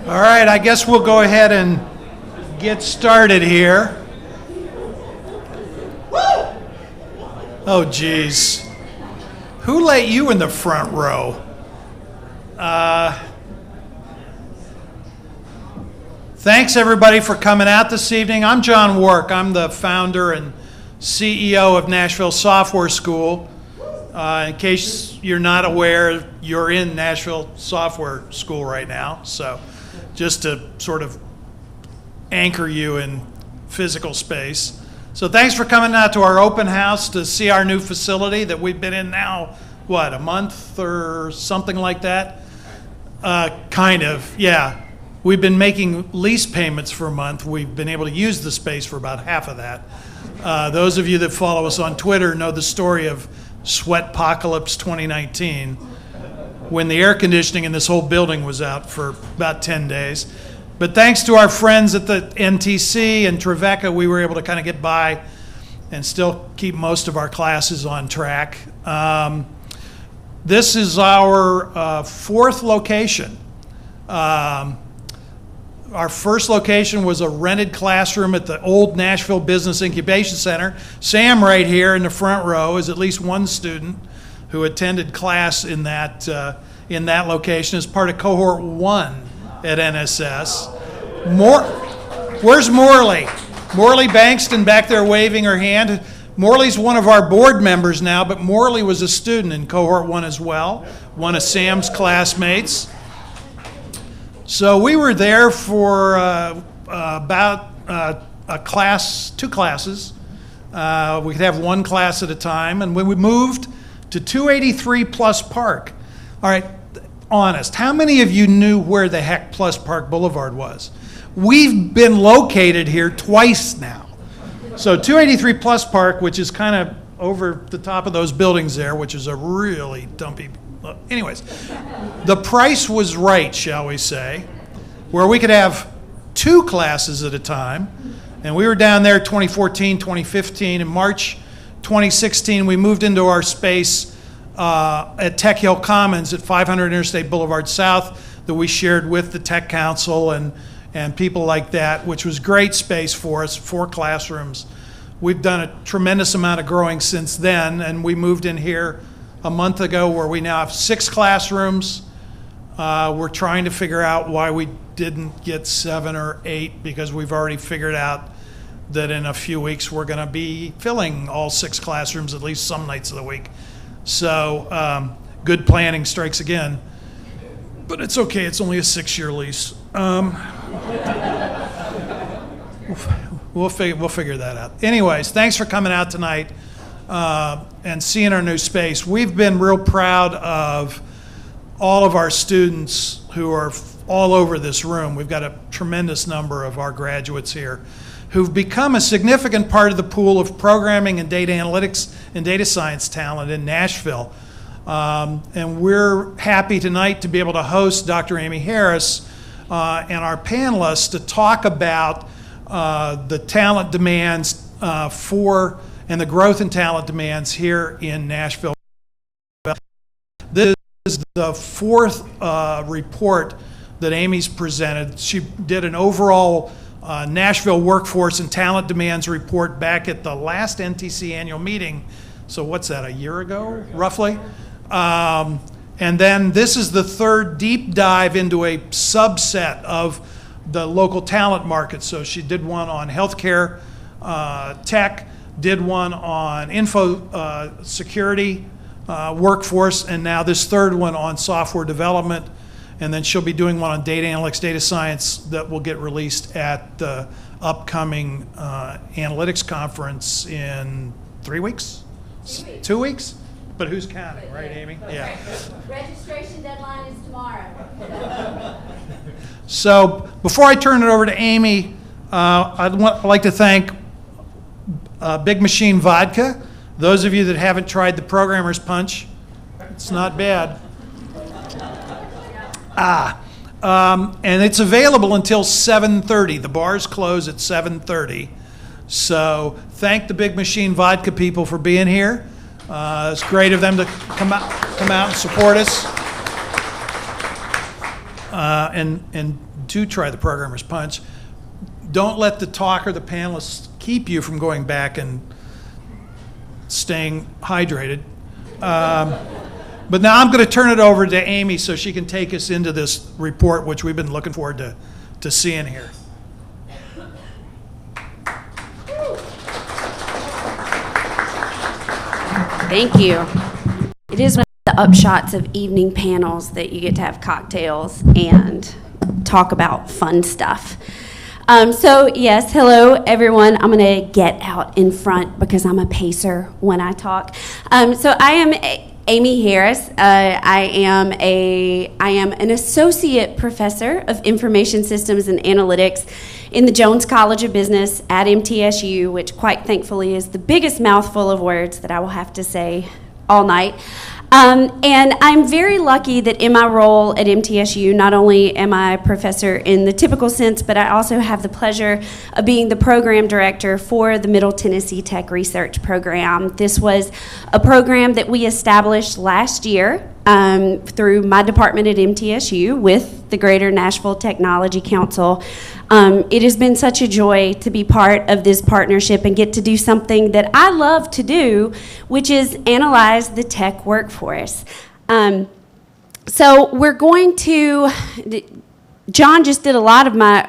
All right, I guess we'll go ahead and get started here. Oh, geez. Who let you in the front row? Thanks, everybody, for coming out this evening. I'm John Wark. I'm the founder and CEO of Nashville Software School. In case you're not aware, you're in Nashville Software School right now. So just to sort of anchor you in physical space. So thanks for coming out to our open house to see our new facility that we've been in now, what, a month or something like that? Kind of, yeah. We've been making lease payments for a month. We've been able to use the space for about half of that. Those of you that follow us on Twitter know the story of Sweatpocalypse 2019, when the air conditioning in this whole building was out for about 10 days. But thanks to our friends at the NTC and Vaco, we were able to kind of get by and still keep most of our classes on track. This is our fourth location. Our first location was a rented classroom at the old Nashville Business Incubation Center. Sam right here in the front row is at least one student who attended class in that location as part of cohort 1 at NSS. Where's Morley? Morley Bankston back there waving her hand. Morley's one of our board members now, but Morley was a student in cohort 1 as well, one of Sam's classmates. So we were there for about two classes. We could have one class at a time, and when we moved to 283 Plus Park. All right, honest, how many of you knew where the heck Plus Park Boulevard was? We've been located here twice now. So 283 Plus Park, which is kind of over the top of those buildings there, which is a really dumpy. Anyways, the price was right, shall we say, where we could have two classes at a time. And we were down there 2014, 2015. In March 2016, we moved into our space at Tech Hill Commons at 500 Interstate Boulevard South that we shared with the Tech Council and people like that, which was great space for us, 4 classrooms. We've done a tremendous amount of growing since then, and we moved in here a month ago where we now have 6 classrooms. We're trying to figure out why we didn't get 7 or 8, because we've already figured out that in a few weeks we're going to be filling all 6 classrooms at least some nights of the week. So good planning strikes again. But it's okay, it's only a 6-year lease. We'll figure that out. Anyways, thanks for coming out tonight and seeing our new space. We've been real proud of all of our students who are all over this room. We've got a tremendous number of our graduates here who've become a significant part of the pool of programming and data analytics and data science talent in Nashville. And we're happy tonight to be able to host Dr. Amy Harris and our panelists to talk about the talent demands and the growth in talent demands here in Nashville. This is the 4th report that Amy's presented. She did an overall Nashville workforce and talent demands report back at the last NTC annual meeting. So what's that, a year ago, roughly? And then this is the 3rd deep dive into a subset of the local talent market. So she did one on healthcare, tech, did one on info security, workforce, and now this 3rd one on software development. And then she'll be doing one on data analytics, data science that will get released at the upcoming analytics conference in 3 weeks? 2 weeks? But who's counting, right, Amy? Yeah. Registration deadline is tomorrow. So before I turn it over to Amy, I'd like to thank Big Machine Vodka. Those of you that haven't tried the Programmer's Punch, it's not bad. And it's available until 7:30. The bars close at 7:30. So thank the Big Machine Vodka people for being here. It's great of them to come out and support us. And to try the programmer's punch. Don't let the talk or the panelists keep you from going back and staying hydrated. But now I'm going to turn it over to Amy so she can take us into this report, which we've been looking forward to seeing here. Thank you. It is one of the upshots of evening panels that you get to have cocktails and talk about fun stuff. So yes, hello everyone. I'm going to get out in front because I'm a pacer when I talk. So I am Amy Harris. I am an associate professor of information systems and analytics in the Jones College of Business at MTSU, which quite thankfully is the biggest mouthful of words that I will have to say all night. And I'm very lucky that in my role at MTSU, not only am I a professor in the typical sense, but I also have the pleasure of being the program director for the Middle Tennesse Tech Research Program. This was a program that we established last year through my department at MTSU with the Greater Nashville Technology Council. It has been such a joy to be part of this partnership and get to do something that I love to do, which is analyze the tech workforce. So we're going to, John just did a lot of my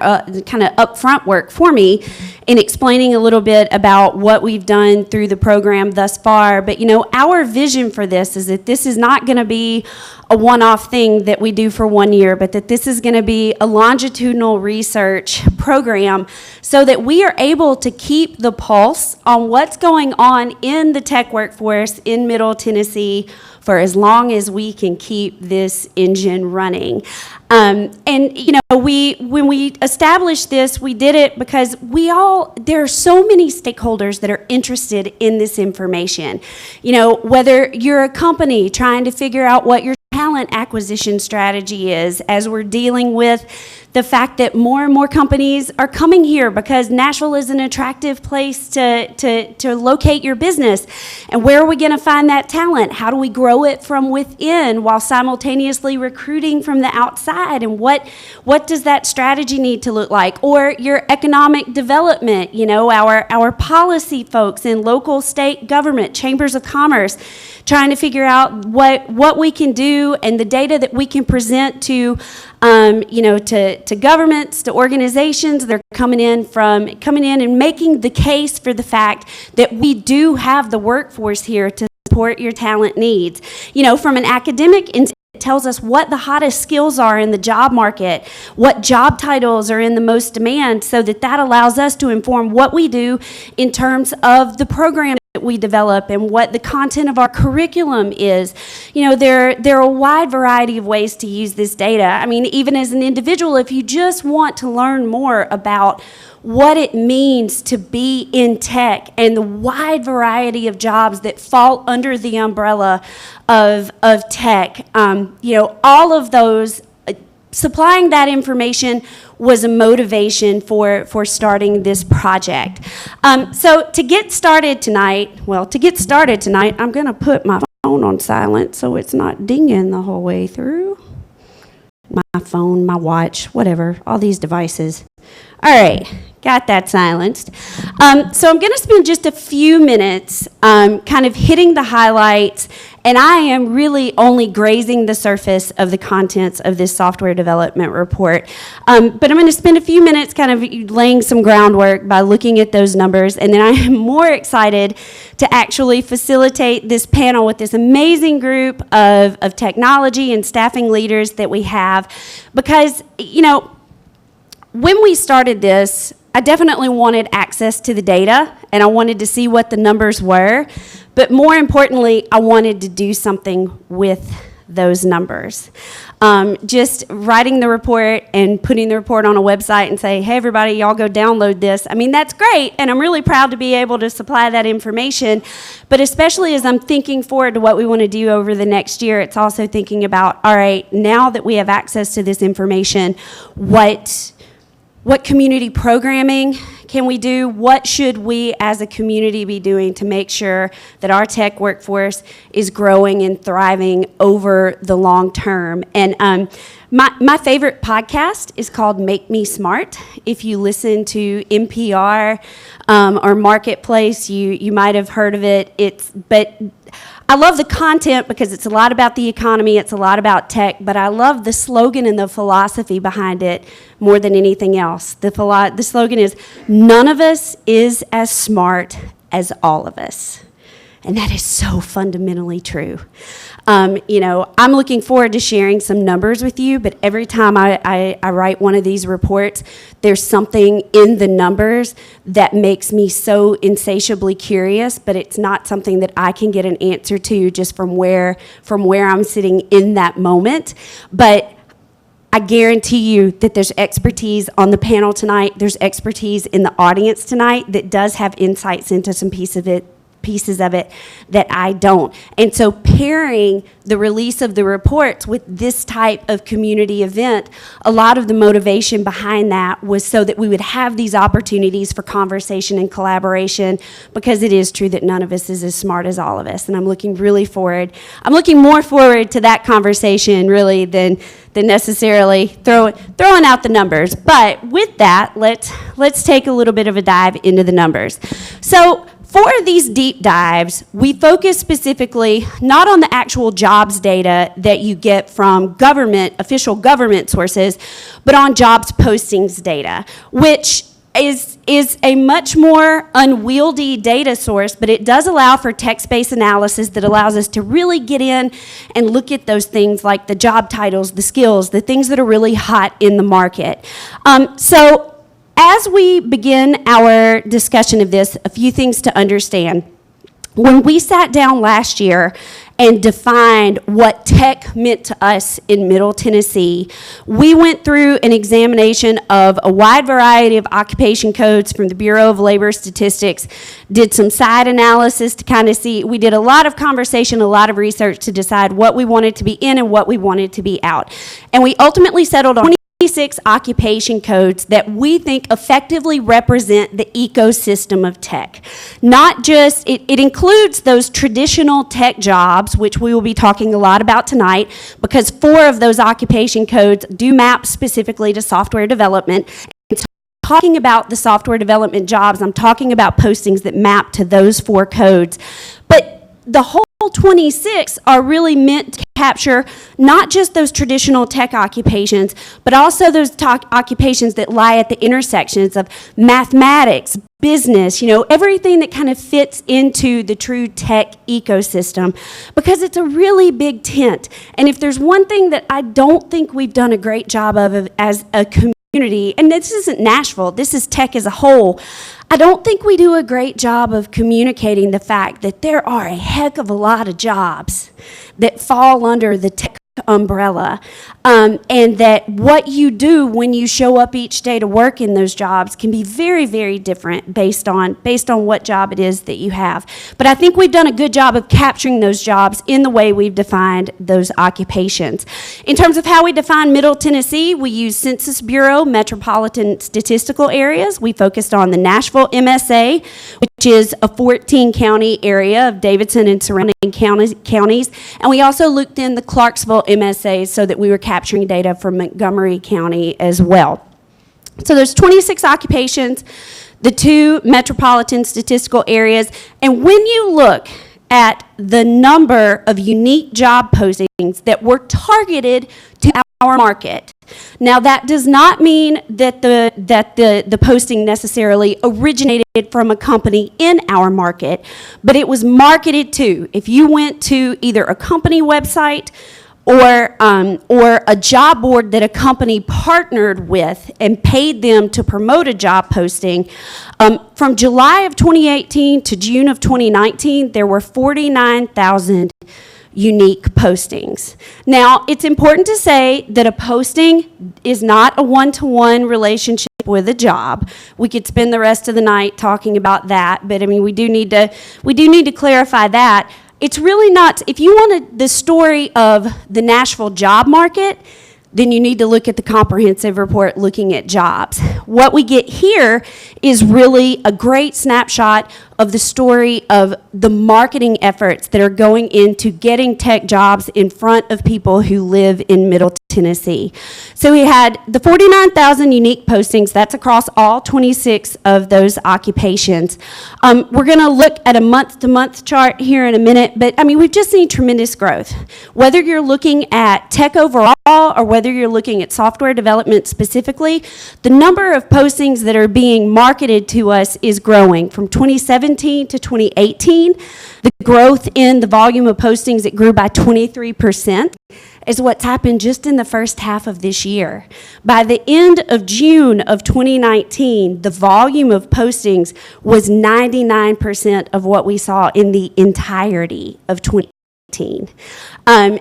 kind of upfront work for me in explaining a little bit about what we've done through the program thus far. But, you know, our vision for this is that this is not going to be a one-off thing that we do for 1 year, but that this is going to be a longitudinal research program so that we are able to keep the pulse on what's going on in the tech workforce in Middle Tennessee for as long as we can keep this engine running. And, you know, when we established this, we did it because there are so many stakeholders that are interested in this information. You know, whether you're a company trying to figure out what your talent acquisition strategy is, as we're dealing with the fact that more and more companies are coming here because Nashville is an attractive place to locate your business. And where are we going to find that talent? How do we grow it from within while simultaneously recruiting from the outside? And what does that strategy need to look like? Or your economic development, you know, our policy folks in local, state government, chambers of commerce, trying to figure out what we can do and the data that we can present to, you know, to governments, to organizations. They're coming in and making the case for the fact that we do have the workforce here to support your talent needs. You know, from an academic it tells us what the hottest skills are in the job market, what job titles are in the most demand, so that allows us to inform what we do in terms of the program that we develop and what the content of our curriculum is. You know, there are a wide variety of ways to use this data. I mean, even as an individual, if you just want to learn more about what it means to be in tech and the wide variety of jobs that fall under the umbrella of tech, you know, all of those, supplying that information was a motivation for starting this project. So to get started tonight, I'm going to put my phone on silent so it's not dinging the whole way through. My phone, my watch, whatever, all these devices. All right, got that silenced. So I'm going to spend just a few minutes kind of hitting the highlights, and I am really only grazing the surface of the contents of this software development report. But I'm going to spend a few minutes kind of laying some groundwork by looking at those numbers, and then I am more excited to actually facilitate this panel with this amazing group of technology and staffing leaders that we have, because, you know, when we started this, I definitely wanted access to the data, and I wanted to see what the numbers were. But more importantly, I wanted to do something with those numbers. Just writing the report and putting the report on a website and say, hey, everybody, y'all go download this. I mean, that's great, and I'm really proud to be able to supply that information. But especially as I'm thinking forward to what we want to do over the next year, it's also thinking about, all right, now that we have access to this information, what community programming can we do? What should we as a community be doing to make sure that our tech workforce is growing and thriving over the long term? And my favorite podcast is called Make Me Smart. If you listen to NPR or Marketplace, you might have heard of it. But I love the content because it's a lot about the economy, it's a lot about tech, but I love the slogan and the philosophy behind it more than anything else. The slogan is, none of us is as smart as all of us. And that is so fundamentally true. I'm looking forward to sharing some numbers with you, but every time I write one of these reports, there's something in the numbers that makes me so insatiably curious, but it's not something that I can get an answer to just from where I'm sitting in that moment. But I guarantee you that there's expertise on the panel tonight, there's expertise in the audience tonight that does have insights into some pieces of it that I don't. And so pairing the release of the reports with this type of community event, a lot of the motivation behind that was so that we would have these opportunities for conversation and collaboration, because it is true that none of us is as smart as all of us. And I'm looking more forward to that conversation really than necessarily throwing out the numbers. But with that, let's take a little bit of a dive into the numbers. So for these deep dives, we focus specifically not on the actual jobs data that you get from official government sources, but on jobs postings data, which is a much more unwieldy data source, but it does allow for text-based analysis that allows us to really get in and look at those things like the job titles, the skills, the things that are really hot in the market. So as we begin our discussion of this, a few things to understand. When we sat down last year and defined what tech meant to us in Middle Tennessee, we went through an examination of a wide variety of occupation codes from the Bureau of Labor Statistics, did some side analysis to kind of see, we did a lot of conversation, a lot of research to decide what we wanted to be in and what we wanted to be out. And we ultimately settled on 26 occupation codes that we think effectively represent the ecosystem of tech. Not just, it includes those traditional tech jobs, which we will be talking a lot about tonight, because 4 of those occupation codes do map specifically to software development. And talking about the software development jobs, I'm talking about postings that map to those 4 codes. But the whole 26 are really meant to capture not just those traditional tech occupations, but also those occupations that lie at the intersections of mathematics, business, everything that kind of fits into the true tech ecosystem, because it's a really big tent. And if there's one thing that I don't think we've done a great job of as a community, and this isn't Nashville, this is tech as a whole, I don't think we do a great job of communicating the fact that there are a heck of a lot of jobs that fall under the tech umbrella, and that what you do when you show up each day to work in those jobs can be very, very different based on what job it is that you have. But I think we've done a good job of capturing those jobs in the way we've defined those occupations. In terms of how we define Middle Tennessee, we use Census Bureau metropolitan statistical areas. We focused on the Nashville MSA, which is a 14-county area of Davidson and surrounding counties. And we also looked in the Clarksville MSA so that we were capturing data from Montgomery County as well. So there's 26 occupations, the 2 metropolitan statistical areas. And when you look at the number of unique job postings that were targeted to our market, now that does not mean that the posting necessarily originated from a company in our market, but it was marketed to. If you went to either a company website or a job board that a company partnered with and paid them to promote a job posting, from July of 2018 to June of 2019, there were 49,000 unique postings. Now, it's important to say that a posting is not a one-to-one relationship with a job. We could spend the rest of the night talking about that, but I mean, we do need to clarify that. It's really not, if you wanted the story of the Nashville job market, then you need to look at the comprehensive report looking at jobs. What we get here is really a great snapshot of the story of the marketing efforts that are going into getting tech jobs in front of people who live in Middle Tennessee. So we had the 49,000 unique postings. That's across all 26 of those occupations. We're going to look at a month-to-month chart here in a minute, but I mean, we've just seen tremendous growth. Whether you're looking at tech overall or whether you're looking at software development specifically, the number of postings that are being marketed to us is growing. From 2017 to 2018, the growth in the volume of postings, it grew by 23%. Is what's happened just in the first half of this year. By the end of June of 2019, the volume of postings was 99% of what we saw in the entirety of 2018.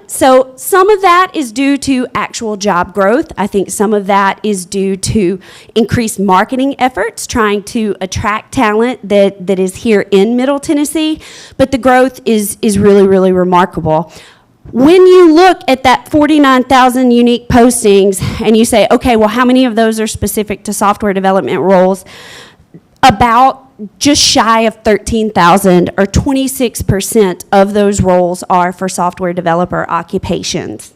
So some of that is due to actual job growth. I think some of that is due to increased marketing efforts, trying to attract talent that is here in Middle Tennessee, but the growth is really, really remarkable. When you look at that 49,000 unique postings and you say, okay, well, how many of those are specific to software development roles? About just shy of 13,000, or 26% of those roles are for software developer occupations.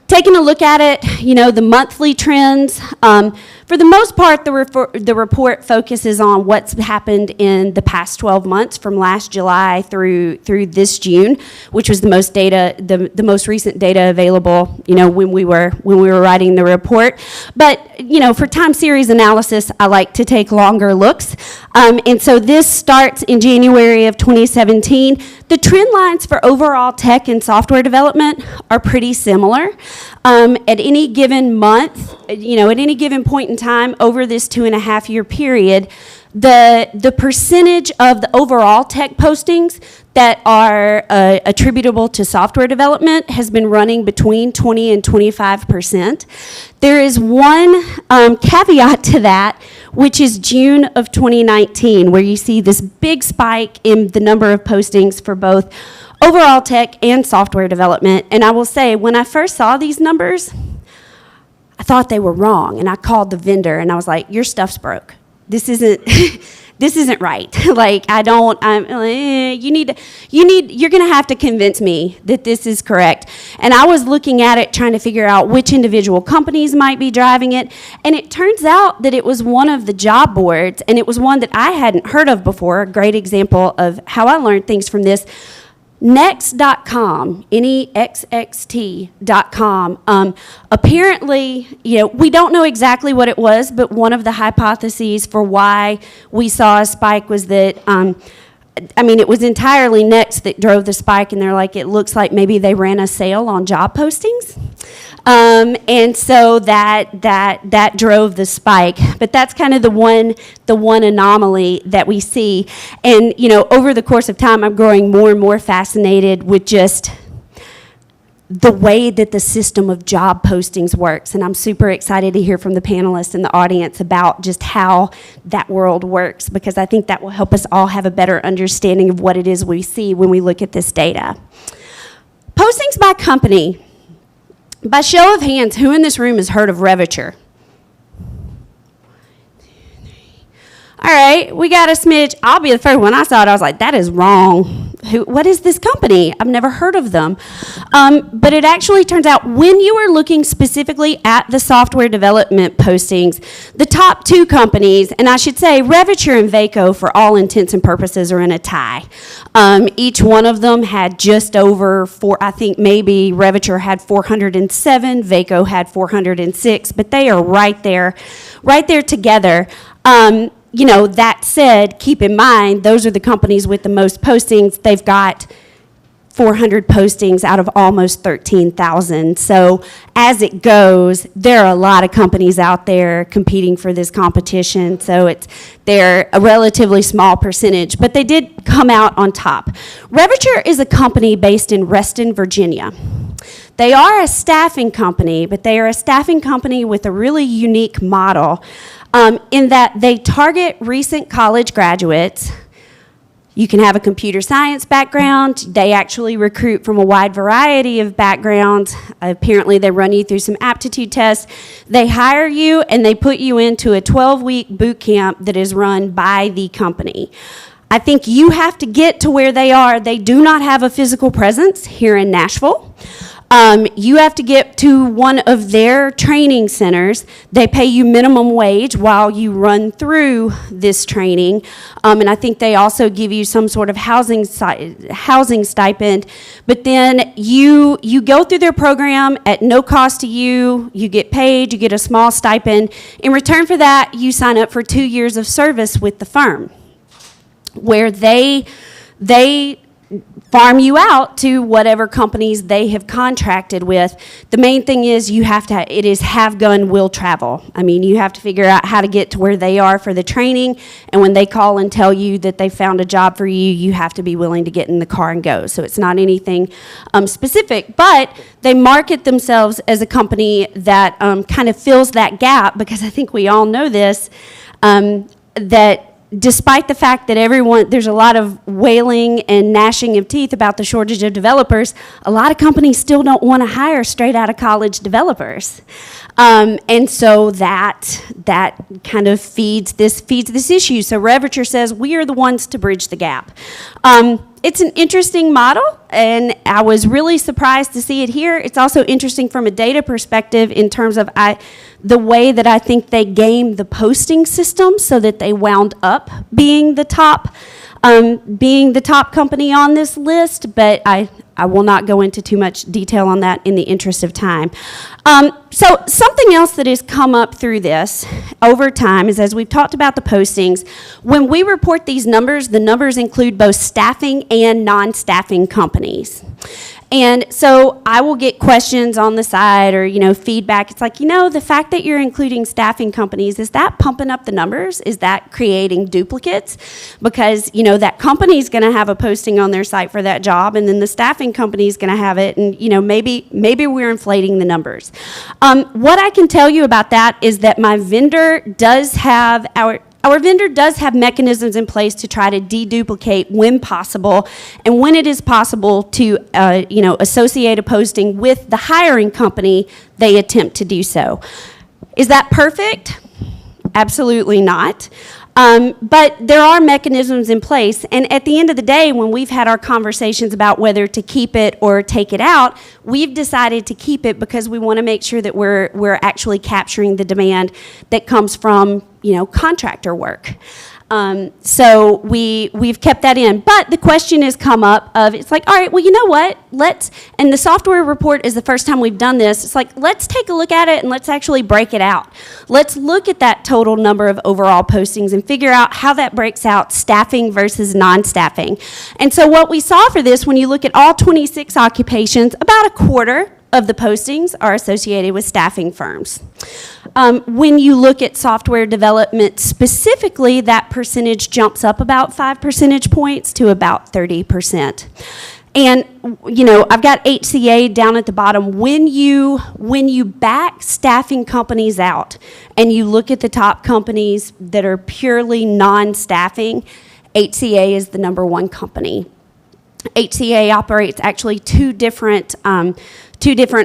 Taking a look at it, you know, the monthly trends, for the most part, the report focuses on what's happened in the past 12 months from last July through this June, which was the most data, the most recent data available, you know, when we were writing the report. But, you know, for time series analysis, I like to take longer looks. And so this starts in January of 2017. The trend lines for overall tech and software development are pretty similar. At any given month, you know, at any given point in time over this 2.5-year period, the percentage of the overall tech postings that are attributable to software development has been running between 20 and 25%. There is one caveat to that, which is June of 2019, where you see this big spike in the number of postings for both overall tech and software development. And I will say, when I first saw these numbers, I thought they were wrong. And I called the vendor and I was like, your stuff's broke. This isn't, this isn't right. Like, you're gonna have to convince me that this is correct. And I was looking at it, trying to figure out which individual companies might be driving it. And it turns out that it was one of the job boards, and it was one that I hadn't heard of before. A great example of how I learned things from this. Next.com, NEXXT.com. Apparently, you know, we don't know exactly what it was, but one of the hypotheses for why we saw a spike was that, I mean, it was entirely Next that drove the spike, and they're like, it looks like maybe they ran a sale on job postings. And so that drove the spike. But that's kind of the one anomaly that we see. And, you know, over the course of time, I'm growing more and more fascinated with just the way that the system of job postings works. And I'm super excited to hear from the panelists and the audience about just how that world works, because I think that will help us all have a better understanding of what it is we see when we look at this data. Postings by company. By show of hands, who in this room has heard of Reviture? All right, we got a smidge. I'll be the first. When I saw it, I was like, that is wrong. What is this company? I've never heard of them. But it actually turns out when you are looking specifically at the software development postings, the top two companies, and I should say Reviture and Vaco for all intents and purposes are in a tie. Each one of them had just over I think maybe Reviture had 407, Vaco had 406, but they are right there together. You know, that said, keep in mind, those are the companies with the most postings. They've got 400 postings out of almost 13,000. So as it goes, there are a lot of companies out there competing for this competition. So they're a relatively small percentage, but they did come out on top. Reviture is a company based in Reston, Virginia. They are a staffing company, but they are a staffing company with a really unique model. In that they target recent college graduates. You can have a computer science background. They actually recruit from a wide variety of backgrounds. Apparently, they run you through some aptitude tests. They hire you, and they put you into a 12-week boot camp that is run by the company. I think you have to get to where they are. They do not have a physical presence here in Nashville. You have to get to one of their training centers. They pay you minimum wage while you run through this training. And I think they also give you some sort of housing stipend. But then you go through their program at no cost to you. You get paid. You get a small stipend. In return for that, you sign up for 2 years of service with the firm, where they farm you out to whatever companies they have contracted with. The main thing is it is have gun, will travel. I mean, you have to figure out how to get to where they are for the training, and when they call and tell you that they found a job for you, you have to be willing to get in the car and go. So it's not anything specific, but they market themselves as a company that kind of fills that gap, because I think we all know this, that despite the fact that there's a lot of wailing and gnashing of teeth about the shortage of developers, a lot of companies still don't want to hire straight out of college developers. And so that kind of feeds this issue. So Reverture says we are the ones to bridge the gap. It's an interesting model, and I was really surprised to see it here. It's also interesting from a data perspective in terms of the way that I think they game the posting system so that they wound up being the top company on this list, but I will not go into too much detail on that in the interest of time. So something else that has come up through this over time is, as we've talked about the postings, when we report these numbers, the numbers include both staffing and non-staffing companies. And so I will get questions on the side or, feedback. It's like, the fact that you're including staffing companies, is that pumping up the numbers? Is that creating duplicates? Because, that company's going to have a posting on their site for that job, and then the staffing company's going to have it, and, maybe we're inflating the numbers. What I can tell you about that is that my vendor does have Our vendor does have mechanisms in place to try to deduplicate when possible, and when it is possible to, associate a posting with the hiring company, they attempt to do so. Is that perfect? Absolutely not. But there are mechanisms in place, and at the end of the day, when we've had our conversations about whether to keep it or take it out, we've decided to keep it because we want to make sure that we're actually capturing the demand that comes from, contractor work. So we've kept that in. But the question has come up of, it's like, all right, well, you know what? And the software report is the first time we've done this. It's like, let's take a look at it and let's actually break it out. Let's look at that total number of overall postings and figure out how that breaks out staffing versus non-staffing. And so what we saw for this, when you look at all 26 occupations, about a quarter of the postings are associated with staffing firms. When you look at software development specifically, that percentage jumps up about 5 percentage points to about 30%. And, I've got HCA down at the bottom. When you back staffing companies out and you look at the top companies that are purely non-staffing, HCA is the number one company. HCA operates actually two different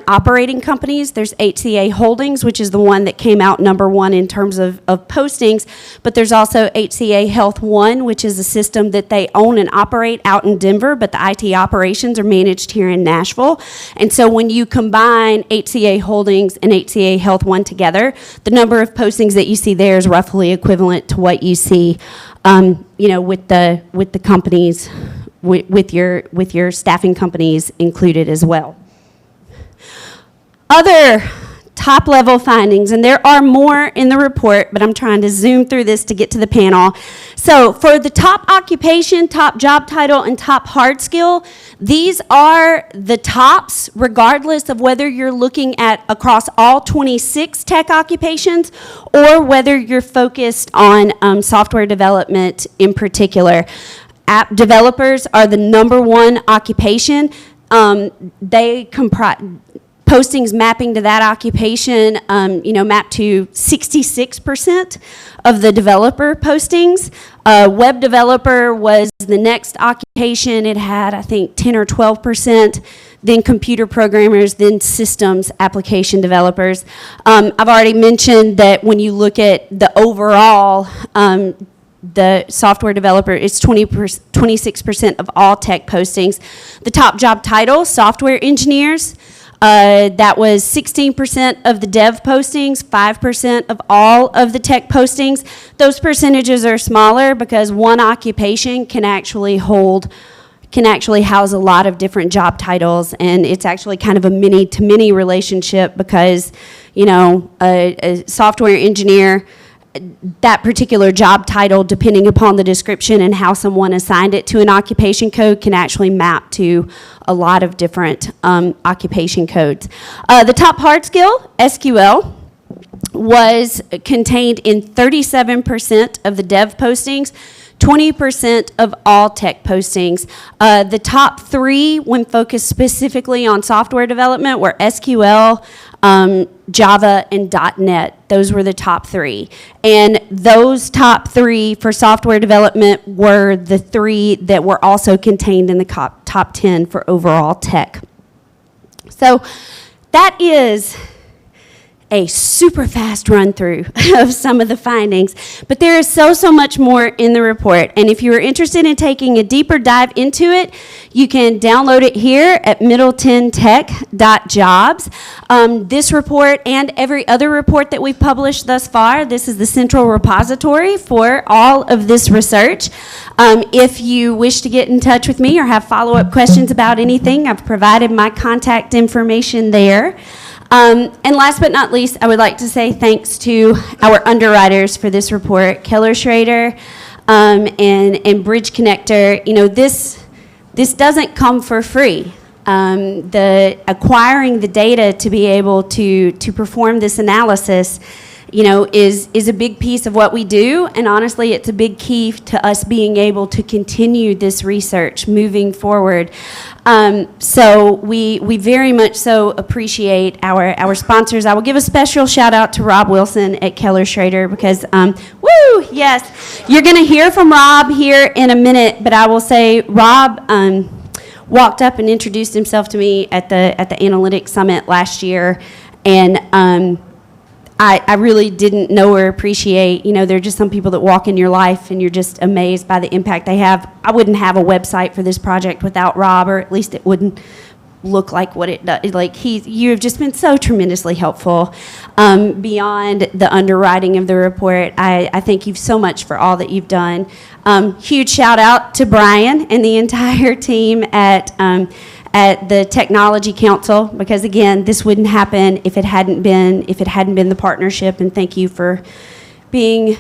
operating companies. There's HCA Holdings, which is the one that came out number one in terms of postings, but there's also HCA Health One, which is a system that they own and operate out in Denver, but the IT operations are managed here in Nashville. And so when you combine HCA Holdings and HCA Health One together, the number of postings that you see there is roughly equivalent to what you see, with the companies, with your staffing companies included as well. Other top-level findings, and there are more in the report, but I'm trying to zoom through this to get to the panel. So for the top occupation, top job title, and top hard skill, these are the tops regardless of whether you're looking at across all 26 tech occupations or whether you're focused on software development in particular. App developers are the number one occupation. They comprise postings mapping to that occupation, map to 66% of the developer postings. Web developer was the next occupation, it had, I think, 10 or 12%, then computer programmers, then systems application developers. I've already mentioned that when you look at the overall, the software developer, it's 26% of all tech postings. The top job title, software engineers, that was 16% of the dev postings, 5% of all of the tech postings. Those percentages are smaller because one occupation can actually house a lot of different job titles, and it's actually kind of a many-to-many relationship because, you know, a software engineer, that particular job title, depending upon the description and how someone assigned it to an occupation code, can actually map to a lot of different occupation codes. The top hard skill, SQL, was contained in 37% of the dev postings, 20% of all tech postings. The top three, when focused specifically on software development, were SQL, Java, and .NET. Those were the top three. And those top three for software development were the three that were also contained in the top 10 for overall tech. So that is a super fast run through of some of the findings, but there is so much more in the report, and if you are interested in taking a deeper dive into it, you can download it here at middletentech.jobs. This report and every other report that we've published thus far, this is the central repository for all of this research. If you wish to get in touch with me or have follow-up questions about anything, I've provided my contact information there. And last but not least, I would like to say thanks to our underwriters for this report, Keller, Schroeder, and Bridge Connector. You know, this doesn't come for free. The acquiring the data to be able to perform this analysis, you know, is a big piece of what we do, and honestly, it's a big key to us being able to continue this research moving forward. So we very much so appreciate our sponsors. I will give a special shout out to Rob Wilson at Keller Schroeder because, woo, yes, you're going to hear from Rob here in a minute, but I will say Rob walked up and introduced himself to me at the Analytics Summit last year, and I really didn't know or appreciate, you know, there are just some people that walk in your life and you're just amazed by the impact they have. I wouldn't have a website for this project without Rob, or at least it wouldn't look like what it does. Like you have just been so tremendously helpful. Beyond the underwriting of the report, I thank you so much for all that you've done. Huge shout out to Brian and the entire team at the Technology Council, because again, this wouldn't happen if it hadn't been the partnership, and thank you for being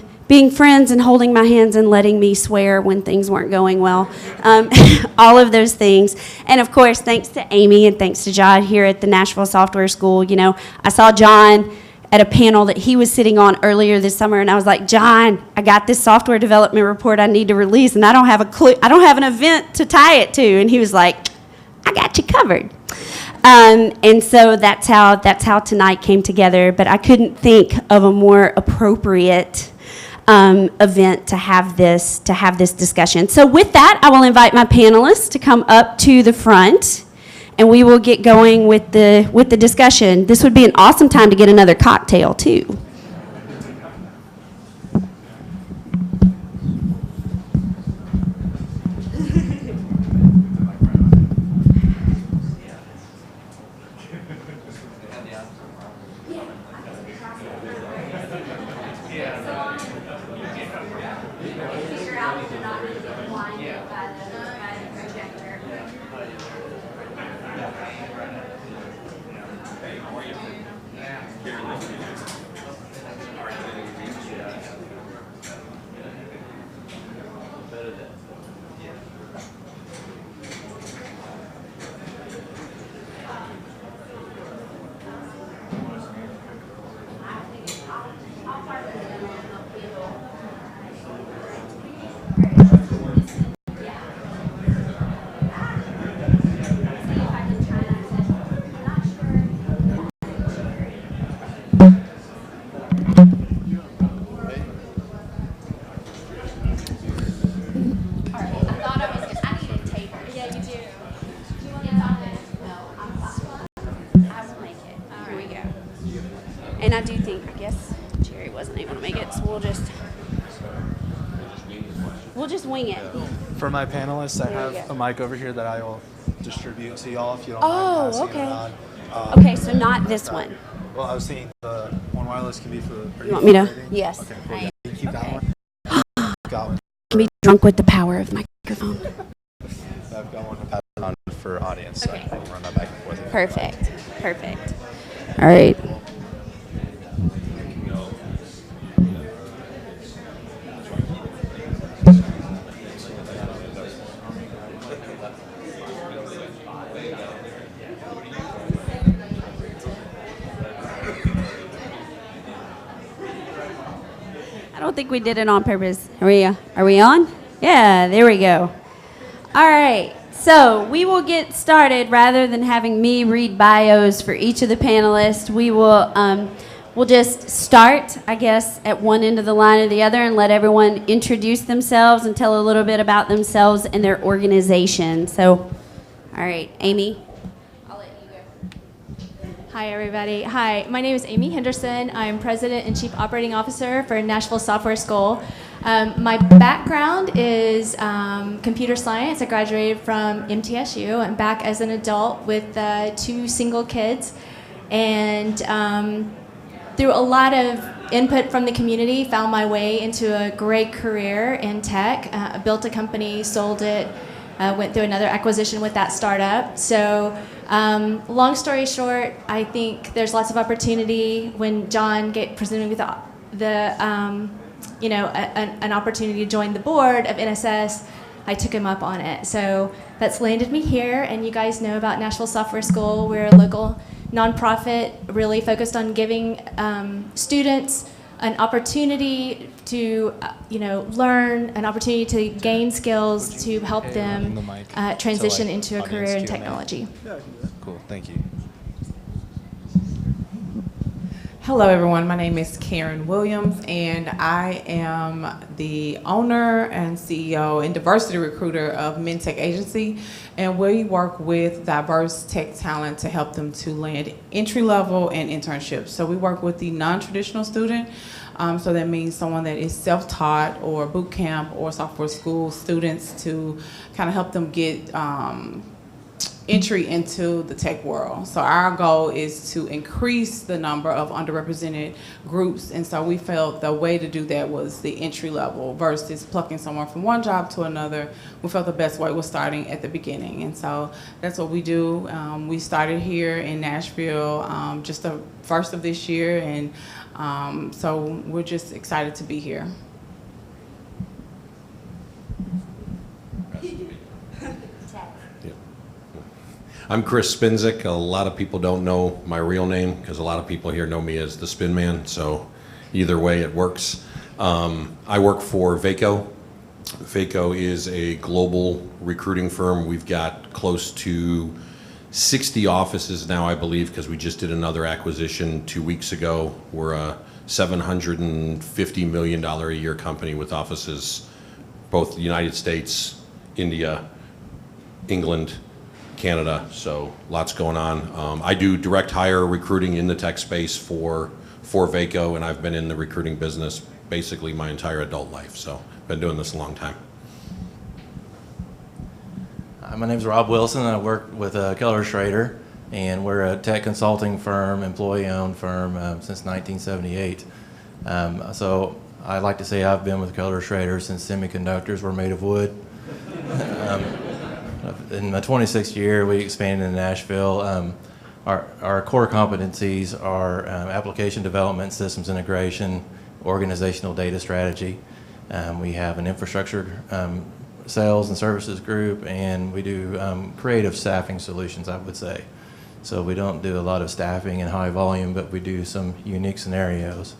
friends and holding my hands and letting me swear when things weren't going well. All of those things. And of course, thanks to Amy and thanks to John here at the Nashville Software School. You know, I saw John at a panel that he was sitting on earlier this summer, and I was like, John, I got this software development report I need to release, and I don't have a clue, I don't have an event to tie it to. And he was like, I got you covered. And so that's how tonight came together. But I couldn't think of a more appropriate event to have this discussion. So with that, I will invite my panelists to come up to the front, and we will get going with the discussion. This would be an awesome time to get another cocktail too. guess Jerry wasn't able to make it, so we'll just wing it. For my panelists, I There we have go. a mic over here that I will distribute to y'all if you don't mind passing okay. it on. Okay, so not this one. Well, I was thinking the one wireless can be for the. You want me to? operating? Yes. Okay, cool. I- Yeah, you keep that okay. one. Got one. Can be drunk with the power of microphone. I've got one to pass it on for audience, so Okay. I can run that back and forth. Perfect. Perfect. All right. I don't think we did it on purpose. Are we on? Yeah, there we go. All right. So we will get started rather than having me read bios for each of the panelists. We'll just start, I guess, at one end of the line or the other and let everyone introduce themselves and tell a little bit about themselves and their organization. So, all right, Amy. I'll let you go. Hi, everybody. Hi, my name is Amy Henderson. I'm President and Chief Operating Officer for Nashville Software School. My background is computer science. I graduated from MTSU. I'm back as an adult with 2 single kids. And through a lot of input from the community, found my way into a great career in tech. Built a company, sold it, went through another acquisition with that startup. So long story short, I think there's lots of opportunity. When John presented me with an opportunity to join the board of NSS, I took him up on it. So that's landed me here, and you guys know about Nashville Software School. We're a local nonprofit really focused on giving students an opportunity to learn, an opportunity to gain skills to help them transition into a career in technology. Cool, thank you. Hello, everyone. My name is Karen Williams, and I am the owner and CEO and diversity recruiter of MinTech Agency. And we work with diverse tech talent to help them to land entry level and internships. So we work with the non-traditional student. So that means someone that is self-taught or boot camp or software school students to kind of help them get entry into the tech world. So our goal is to increase the number of underrepresented groups, and so we felt the way to do that was the entry level versus plucking someone from one job to another. We felt the best way was starting at the beginning, and so that's what we do. We started here in Nashville just the first of this year, and so we're just excited to be here. I'm Chris Spintzyk. A lot of people don't know my real name because a lot of people here know me as the Spin Man, so either way it works. I work for Vaco. Vaco is a global recruiting firm. We've got close to 60 offices now, I believe, because we just did another acquisition 2 weeks ago. We're a $750 million a year company with offices both the United States, India, England, Canada, so lots going on. I do direct hire recruiting in the tech space for Vaco, and I've been in the recruiting business basically my entire adult life, so been doing this a long time. My name is Rob Wilson. I work with Keller, Schroeder, and we're a tech consulting firm, employee-owned firm since 1978. So I like to say I've been with Keller, Schroeder since semiconductors were made of wood. In my 26th year, we expanded in Nashville. Our core competencies are application development, systems integration, organizational data strategy. We have an infrastructure sales and services group, and we do creative staffing solutions, I would say. So we don't do a lot of staffing in high volume, but we do some unique scenarios.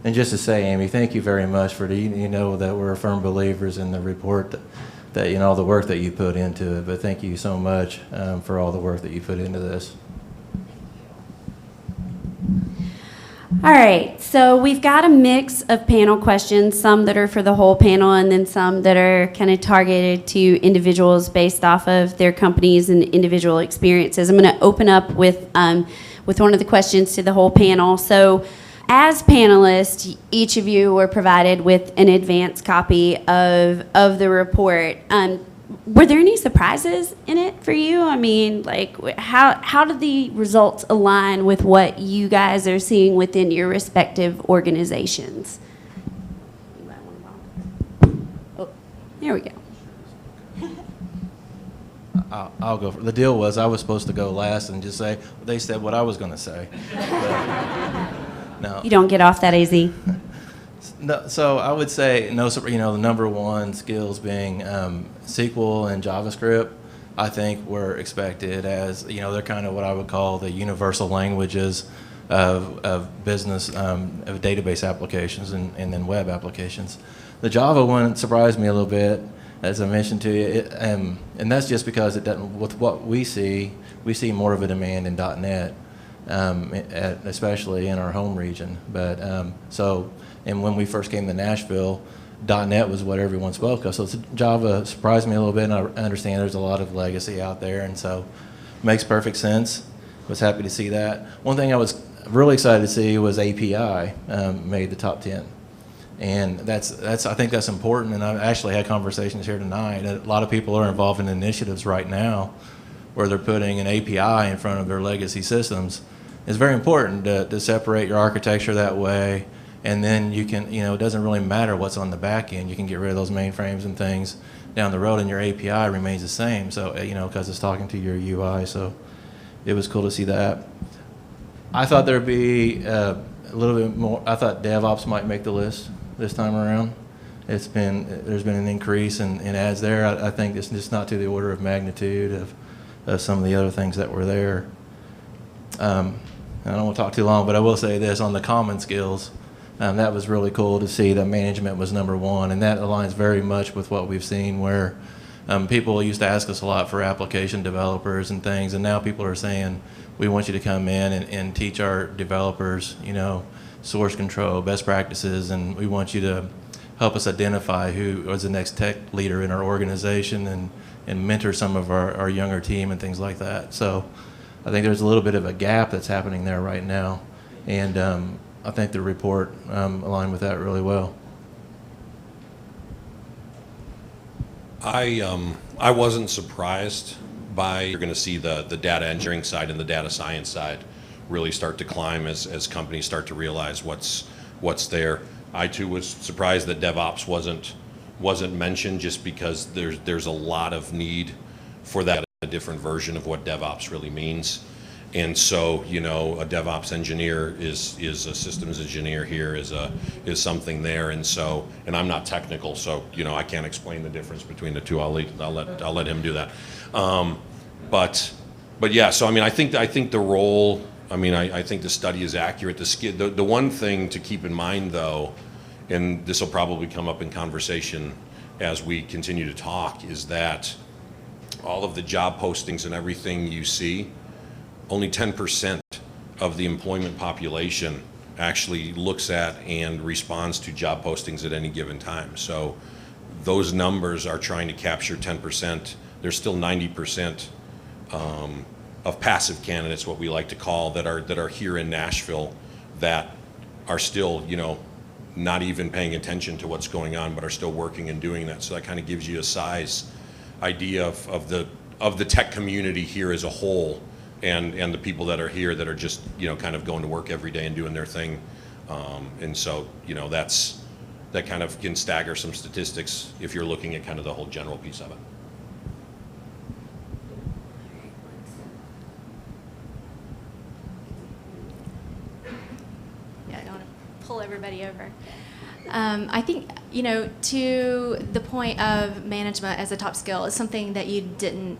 And just to say, Amy, thank you very much for you know that we're firm believers in the report that you know all the work that you put into it. But thank you so much for all the work that you put into this. All right, so we've got a mix of panel questions, some that are for the whole panel and then some that are kind of targeted to individuals based off of their companies and individual experiences. I'm going to open up with one of the questions to the whole panel. So as panelists, each of you were provided with an advance copy of the report. Were there any surprises in it for you? I mean, like, how did the results align with what you guys are seeing within your respective organizations? Oh, there we go. I'll go. The deal was I was supposed to go last and just say, they said what I was going to say. No. You don't get off that easy. No, so I would say, the number one skills being SQL and JavaScript, I think were expected as, they're kind of what I would call the universal languages of business, of database applications and then web applications. The Java one surprised me a little bit, as I mentioned to you, and that's just because it doesn't, with what we see more of a demand in .NET, especially in our home region. But and when we first came to Nashville, .NET was what everyone spoke of. So Java surprised me a little bit, and I understand there's a lot of legacy out there, and so it makes perfect sense. Was happy to see that. One thing I was really excited to see was API made the top 10. And that's I think that's important, and I've actually had conversations here tonight. A lot of people are involved in initiatives right now where they're putting an API in front of their legacy systems. It's very important to separate your architecture that way, and then you can, it doesn't really matter what's on the back end. You can get rid of those mainframes and things down the road, and your API remains the same. So, because it's talking to your UI. So it was cool to see that. I thought there'd be a little bit more. I thought DevOps might make the list this time around. There's been an increase in ads there. I think it's just not to the order of magnitude of some of the other things that were there. I don't want to talk too long, but I will say this on the common skills. That was really cool to see that management was number one, and that aligns very much with what we've seen where people used to ask us a lot for application developers and things, and now people are saying, we want you to come in and teach our developers, source control, best practices, and we want you to help us identify who is the next tech leader in our organization and mentor some of our younger team and things like that. So I think there's a little bit of a gap that's happening there right now, and I think the report aligned with that really well. I wasn't surprised by, you're going to see the data engineering side and the data science side really start to climb as companies start to realize what's there. I too was surprised that DevOps wasn't mentioned, just because there's a lot of need for that, a different version of what DevOps really means. And so, a DevOps engineer is a systems engineer here, is something there. And so, and I'm not technical, so I can't explain the difference between the two. I'll let him do that. But yeah. So I think the role. I think the study is accurate. The one thing to keep in mind, though, and this will probably come up in conversation as we continue to talk, is that all of the job postings and everything you see, only 10% of the employment population actually looks at and responds to job postings at any given time. So those numbers are trying to capture 10%. There's still 90% of passive candidates, what we like to call, that are here in Nashville, that are still, not even paying attention to what's going on, but are still working and doing that. So that kind of gives you a size idea of the tech community here as a whole, and the people that are here that are just kind of going to work every day and doing their thing. And so that kind of can stagger some statistics if you're looking at kind of the whole general piece of it. Yeah, I don't want to pull everybody over. I think, to the point of management as a top skill is something that you didn't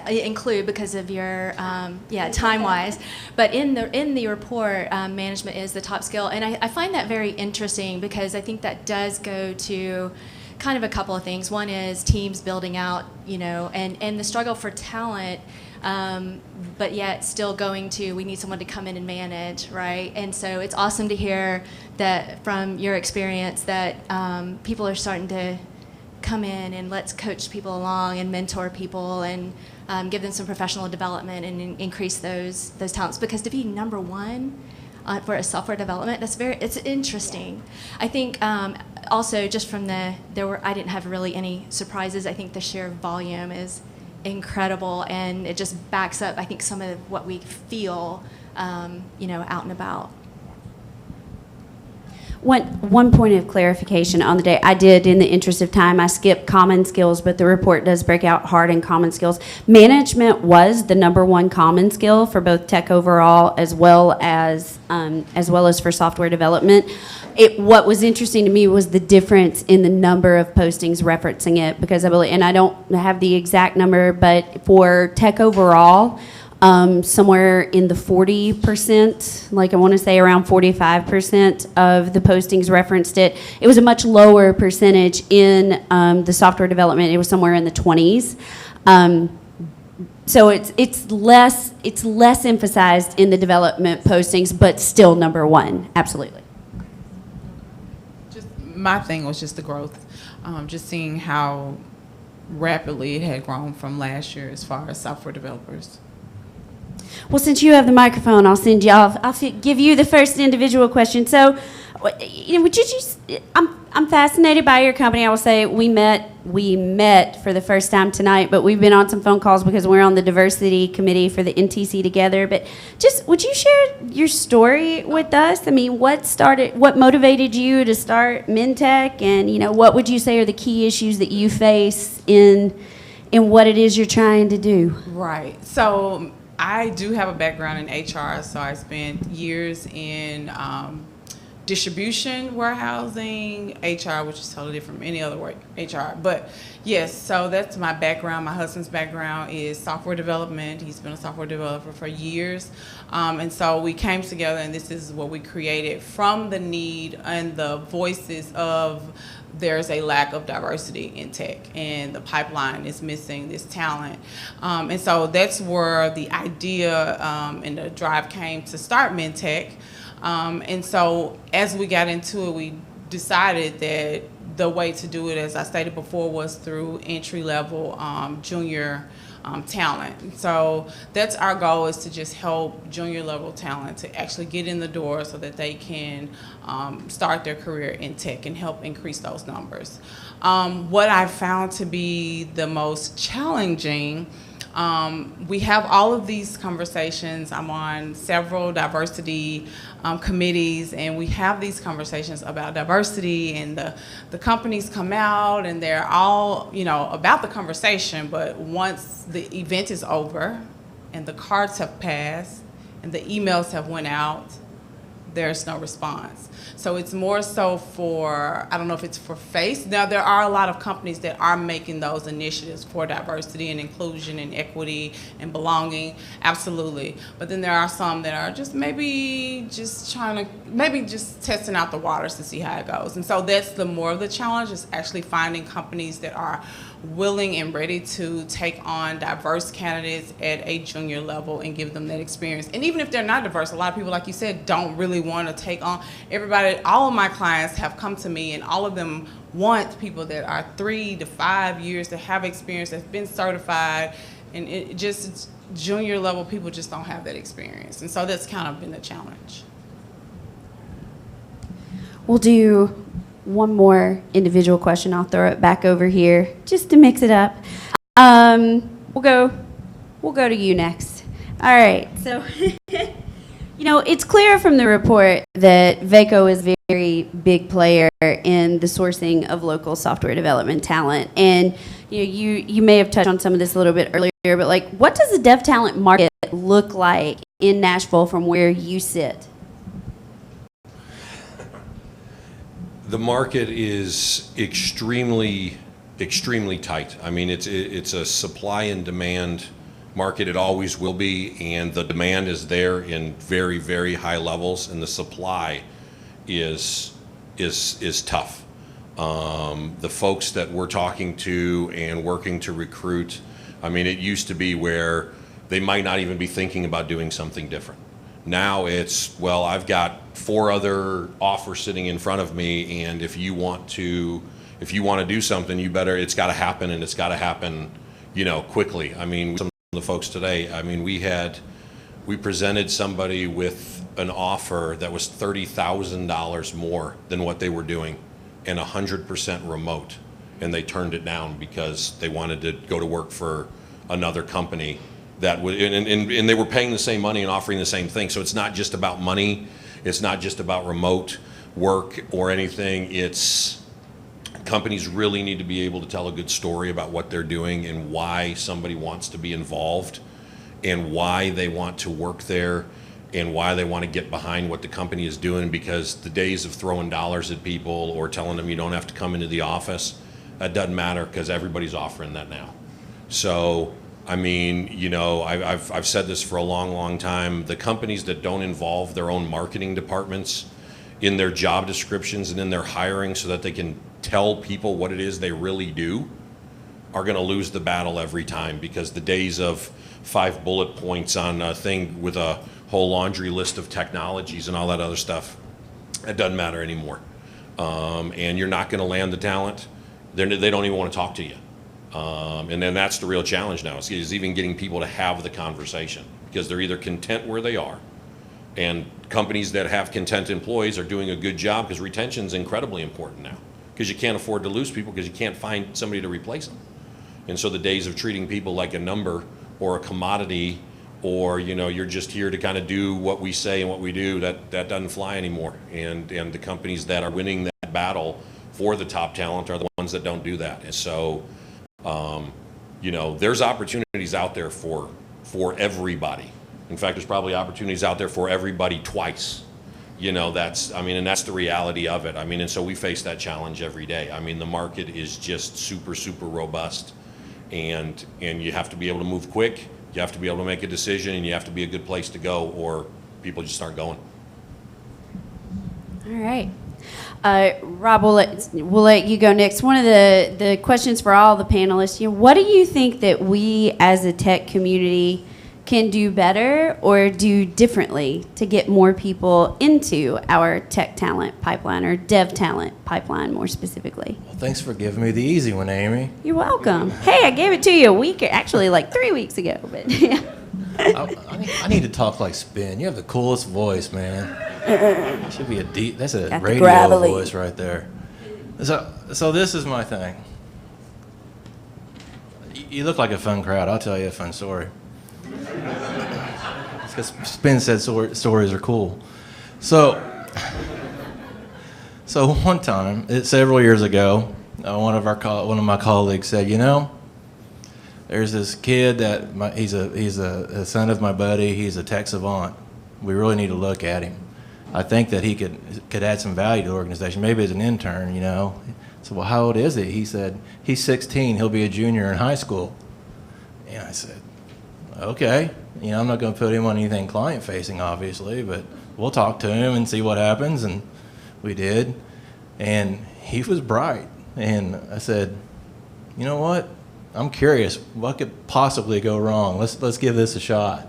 include because of your time-wise, but in the report, management is the top skill, and I find that very interesting because I think that does go to kind of a couple of things. One is teams building out, and the struggle for talent, but yet still we need someone to come in and manage, right? And so it's awesome to hear that from your experience that people are starting to come in and let's coach people along and mentor people and give them some professional development and increase those talents. Because to be number one, for a software development. It's interesting. I think also just from I didn't have really any surprises. I think the sheer volume is incredible, and it just backs up, I think, some of what we feel, out and about. One point of clarification on the day, I did, in the interest of time, I skipped common skills, but the report does break out hard and common skills. Management was the #1 common skill for both tech overall as well as for software development. What was interesting to me was the difference in the number of postings referencing it, because I believe, and I don't have the exact number, but for tech overall, somewhere in the 40%, like I want to say around 45% of the postings referenced it. It was a much lower percentage in the software development. It was somewhere in the 20s. So it's less emphasized in the development postings, but still #1, absolutely. Just my thing was just the growth, just seeing how rapidly it had grown from last year as far as software developers. Well, since you have the microphone, I'll give you the first individual question. So, would you just? I'm fascinated by your company. I will say we met for the first time tonight, but we've been on some phone calls because we're on the diversity committee for the NTC together. But just, would you share your story with us? I mean, what motivated you to start MinTech, and what would you say are the key issues that you face in what it is you're trying to do? Right. So I do have a background in HR, so I spent years in distribution, warehousing, HR, which is totally different from any other work, HR. But yes, so that's my background. My husband's background is software development. He's been a software developer for years. And so we came together, and this is what we created from the need and the voices of there's a lack of diversity in tech, and the pipeline is missing this talent. And so that's where the idea and the drive came to start MinTech. And so as we got into it, we decided that the way to do it, as I stated before, was through entry-level junior talent. So that's our goal, is to just help junior level talent to actually get in the door so that they can start their career in tech and help increase those numbers. What I found to be the most challenging, we have all of these conversations. I'm on several diversity committees, and we have these conversations about diversity, and the companies come out and they're all, about the conversation, but once the event is over and the cards have passed and the emails have went out, there's no response. So it's more so for, I don't know if it's for face. Now, there are a lot of companies that are making those initiatives for diversity and inclusion and equity and belonging, absolutely. But then there are some that are just maybe just testing out the waters to see how it goes. And so that's the more of the challenge, is actually finding companies that are willing and ready to take on diverse candidates at a junior level and give them that experience. And even if they're not diverse, a lot of people, like you said, don't really want to take on everybody. All of my clients have come to me, and all of them want people that are 3 to 5 years, that have experience, that's been certified, and it just, junior level people just don't have that experience. And so that's kind of been the challenge. We'll do one more individual question. I'll throw it back over here just to mix it up. We'll go to you next. All right. So, it's clear from the report that Vaco is a very big player in the sourcing of local software development talent. And you may have touched on some of this a little bit earlier, but what does the dev talent market look like in Nashville from where you sit? The market is extremely tight. I mean, it's a supply and demand market. It always will be, and the demand is there in very, very high levels, and the supply is tough. The folks that we're talking to and working to recruit, I mean, it used to be where they might not even be thinking about doing something different. Now it's, well, I've got 4 other offers sitting in front of me, and if you want to do something, it's got to happen, and it's got to happen, quickly. I mean, some of the folks today, I mean, we had we presented somebody with an offer that was $30,000 more than what they were doing and 100% remote. And they turned it down because they wanted to go to work for another company that would, and they were paying the same money and offering the same thing. So it's not just about money. It's not just about remote work or anything. It's companies really need to be able to tell a good story about what they're doing and why somebody wants to be involved and why they want to work there and why they want to get behind what the company is doing, because the days of throwing dollars at people or telling them you don't have to come into the office, that doesn't matter because everybody's offering that now. So, I mean, you know, I've said this for a long, long time. The companies that don't involve their own marketing departments in their job descriptions and in their hiring so that they can tell people what it is they really do are going to lose the battle every time, because the days of 5 bullet points on a thing with a whole laundry list of technologies and all that other stuff, it doesn't matter anymore. And you're not going to land the talent. They don't even want to talk to you. And then that's the real challenge now, is even getting people to have the conversation, because they're either content where they are, and companies that have content employees are doing a good job, because retention is incredibly important now, because you can't afford to lose people because you can't find somebody to replace them. And so the days of treating people like a number or a commodity, or, you know, you're just here to kind of do what we say and what we do, that doesn't fly anymore. And the companies that are winning that battle for the top talent are the ones that don't do that. And so, you know, there's opportunities out there for everybody. In fact, there's probably opportunities out there for everybody twice. You know, and that's the reality of it. I mean, and so we face that challenge every day. I mean, the market is just super, super robust, and you have to be able to move quick. You have to be able to make a decision, and you have to be a good place to go, or people just aren't going. All right. Rob, we'll let you go next. One of the questions for all the panelists, you know, what do you think that we as a tech community can do better or do differently to get more people into our tech talent pipeline, or dev talent pipeline more specifically? Well, thanks for giving me the easy one, Amy. You're welcome. Hey, I gave it to you actually like 3 weeks ago, but yeah. I need to talk like Spin. You have the coolest voice, man. Should be that's a Got the radio gravelly voice right there. So this is my thing. You look like a fun crowd. I'll tell you a fun story. It's because Spin said stories are cool. So one time, several years ago, one of my colleagues said, you know, there's this kid that he's a son of my buddy. He's a tech savant. We really need to look at him. I think that he could add some value to the organization, maybe as an intern, you know. So, well, how old is he? He said, he's 16. He'll be a junior in high school. And I said, okay. You know, I'm not going to put him on anything client-facing, obviously, but we'll talk to him and see what happens. And we did. And he was bright. And I said, you know what? I'm curious. What could possibly go wrong? Let's give this a shot.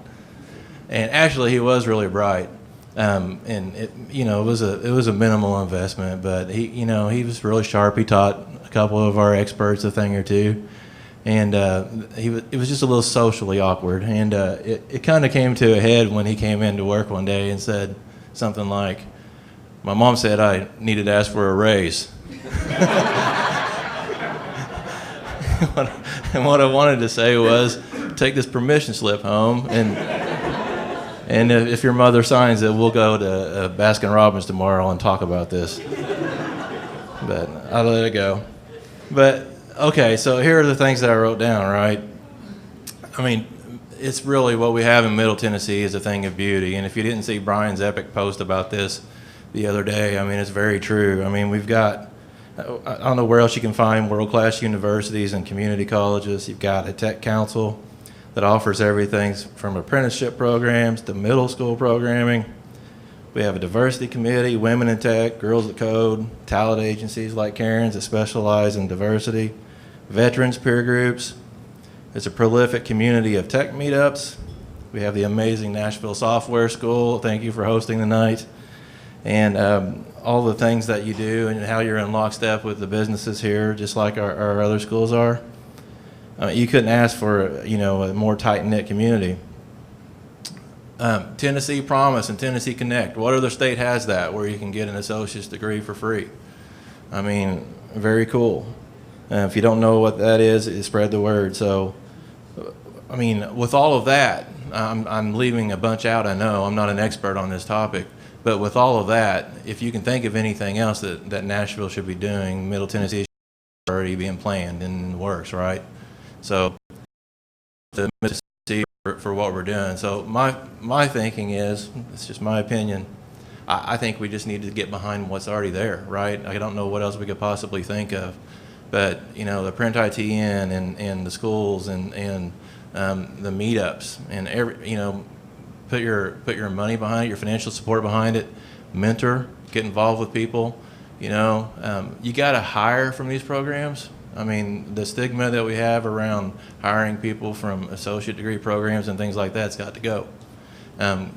And actually, he was really bright. And it was a minimal investment, but he was really sharp. He taught a couple of our experts a thing or two, and it was just a little socially awkward. And it kind of came to a head when he came into work one day and said something like, "My mom said I needed to ask for a raise." And what I wanted to say was, take this permission slip home, and if your mother signs it, we'll go to Baskin-Robbins tomorrow and talk about this. But I'll let it go. But, okay, so here are the things that I wrote down, right? I mean, it's really what we have in Middle Tennessee is a thing of beauty. And if you didn't see Brian's epic post about this the other day, I mean, it's very true. I mean, we've got, I don't know where else you can find world-class universities and community colleges. You've got a tech council that offers everything from apprenticeship programs to middle school programming. We have a diversity committee, women in tech, girls that code, talent agencies like Karen's that specialize in diversity, veterans peer groups. It's a prolific community of tech meetups. We have the amazing Nashville Software School. Thank you for hosting the night. And all the things that you do and how you're in lockstep with the businesses here, just like our other schools are. You couldn't ask for, a more tight-knit community. Tennessee Promise and Tennessee Connect. What other state has that where you can get an associate's degree for free? I mean, very cool. If you don't know what that is, spread the word. So, I mean, with all of that, I'm leaving a bunch out, I know. I'm not an expert on this topic. But with all of that, if you can think of anything else that Nashville should be doing, Middle Tennessee is already being planned and in the works, right? So, the Mississippi for what we're doing. So my thinking is, it's just my opinion, I think we just need to get behind what's already there, right? I don't know what else we could possibly think of. But, you know, the Print ITN and the schools and the meetups and put your money behind it, your financial support behind it, mentor, get involved with people. You know, you got to hire from these programs. I mean, the stigma that we have around hiring people from associate degree programs and things like that's got to go.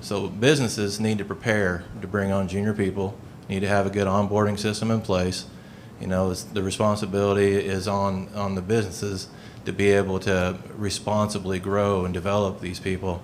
So businesses need to prepare to bring on junior people, need to have a good onboarding system in place. You know, the responsibility is on the businesses to be able to responsibly grow and develop these people.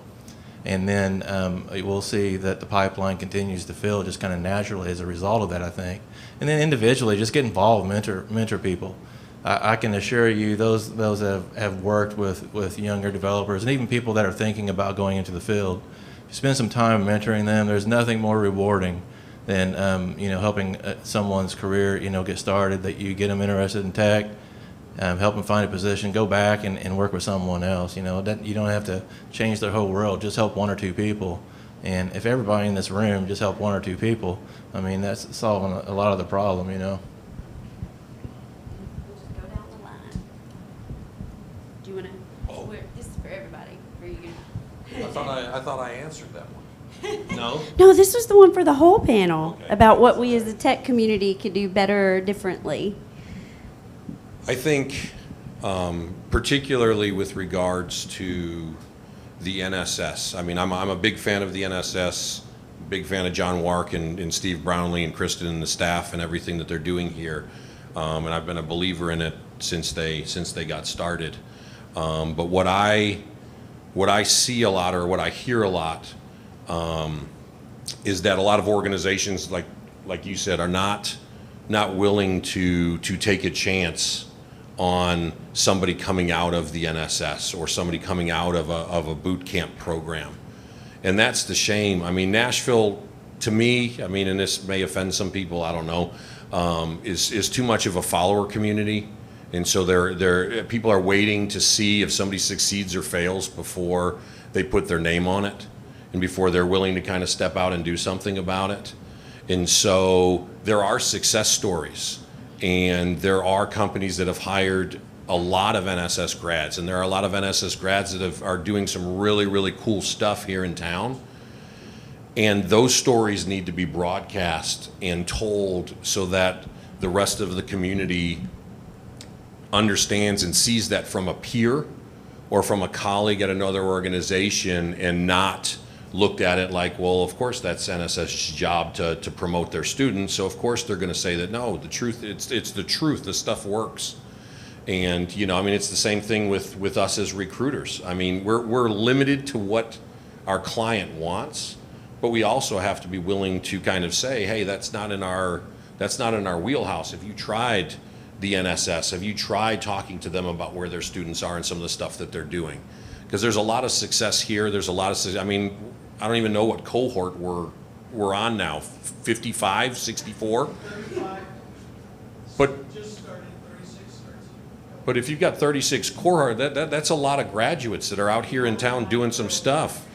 And then we'll see that the pipeline continues to fill just kind of naturally as a result of that, I think. And then individually, just get involved, mentor people. I can assure you those have worked with younger developers and even people that are thinking about going into the field. If you spend some time mentoring them, there's nothing more rewarding than helping someone's career get started, that you get them interested in tech, help them find a position, go back and work with someone else. You know, that you don't have to change their whole world, just help one or two people. And if everybody in this room just help one or two people, I mean, that's solving a lot of the problem, you know. We'll just go down the line. Do you want to? Oh. This is for everybody. Are you gonna? I thought I answered that one. No? No, this was the one for the whole panel, Okay. about what we as the tech community could do better or differently. I think, particularly with regards to the NSS. I mean, I'm a big fan of the NSS, big fan of John Wark and Steve Brownlee and Kristen and the staff and everything that they're doing here. And I've been a believer in it since they got started. But what I see a lot, or what I hear a lot, is that a lot of organizations, like you said, are not willing to take a chance on somebody coming out of the NSS or somebody coming out of a boot camp program. And that's the shame. I mean, Nashville, to me, I mean, and this may offend some people, I don't know, is too much of a follower community. And so people are waiting to see if somebody succeeds or fails before they put their name on it and before they're willing to kind of step out and do something about it. And so there are success stories. And there are companies that have hired a lot of NSS grads, and there are a lot of NSS grads that are doing some really, really cool stuff here in town. And those stories need to be broadcast and told so that the rest of the community understands and sees that from a peer or from a colleague at another organization, and not looked at it like, well, of course that's NSS's job to promote their students, so of course they're going to say that. No, the truth, it's the truth. The stuff works. And I mean, it's the same thing with us as recruiters. I mean, we're limited to what our client wants, but we also have to be willing to kind of say, hey, that's not in our wheelhouse. Have you tried the NSS? Have you tried talking to them about where their students are and some of the stuff that they're doing? Because there's a lot of success here. There's a lot of, I mean, I don't even know what cohort we're on now. 55, 64? 35. But Just started 36. But if you've got 36 cohort, that's a lot of graduates that are out here in town doing some stuff.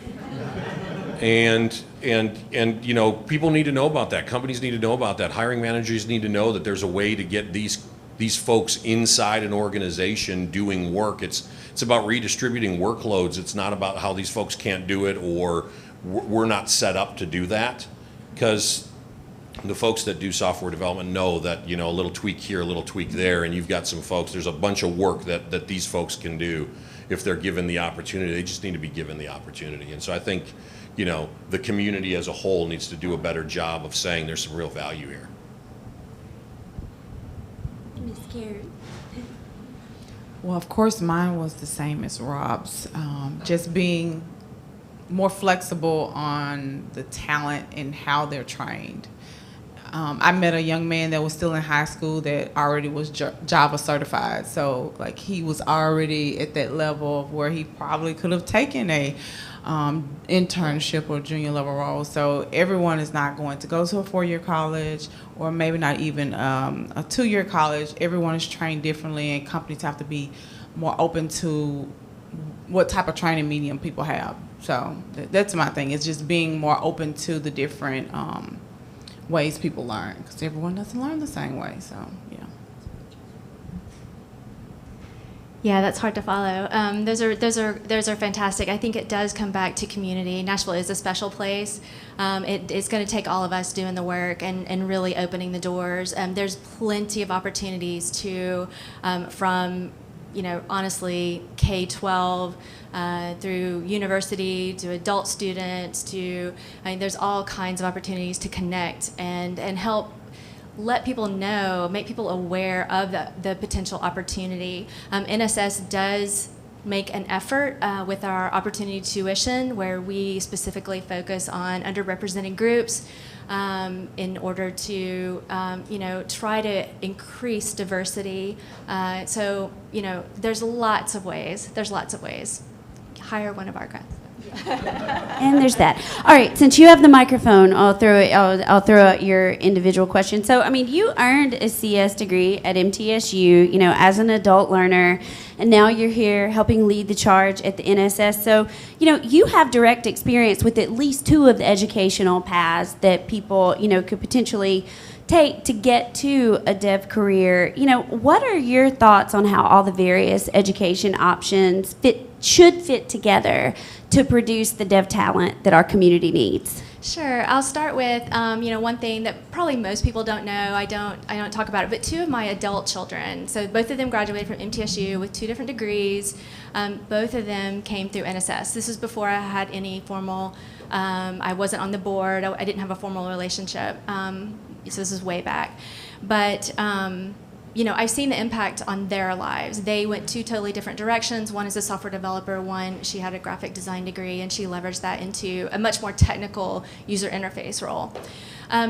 And people need to know about that. Companies need to know about that. Hiring managers need to know that there's a way to get these folks inside an organization doing work. It's about redistributing workloads. It's not about how these folks can't do it or we're not set up to do that, because the folks that do software development know that a little tweak here, a little tweak there, and you've got some folks, there's a bunch of work that these folks can do if they're given the opportunity. They just need to be given the opportunity. And so I think the community as a whole needs to do a better job of saying there's some real value here. Miss Karen. Well, of course, mine was the same as Rob's. Just being more flexible on the talent and how they're trained. I met a young man that was still in high school that already was Java certified. So like he was already at that level of where he probably could have taken a internship or junior level role. So everyone is not going to go to a 4-year college or maybe not even a 2-year college. Everyone is trained differently, and companies have to be more open to what type of training medium people have. So that's my thing. It's just being more open to the different ways people learn, because everyone doesn't learn the same way. So yeah. Yeah, that's hard to follow. Those are fantastic. I think it does come back to community. Nashville is a special place. It's going to take all of us doing the work and really opening the doors. There's plenty of opportunities to, from, honestly, K-12 through university to adult students to, there's all kinds of opportunities to connect and help let people know, make people aware of the potential opportunity. NSS does make an effort with our opportunity tuition, where we specifically focus on underrepresented groups in order to, try to increase diversity. So, there's lots of ways. Hire one of our grants. And there's that. All right, since you have the microphone, I'll throw out your individual question. So, you earned a CS degree at MTSU, as an adult learner, and now you're here helping lead the charge at the NSS. So, you have direct experience with at least 2 of the educational paths that people, could potentially take to get to a dev career. What are your thoughts on how all the various education options should fit together to produce the dev talent that our community needs? Sure. I'll start with one thing that probably most people don't know. I don't talk about it, but 2 of my adult children. So both of them graduated from MTSU with 2 different degrees. Both of them came through NSS. This was before I had any formal. I wasn't on the board. I didn't have a formal relationship. So this is way back, but. I've seen the impact on their lives. They went 2 totally different directions. One is a software developer. One, she had a graphic design degree, and she leveraged that into a much more technical user interface role.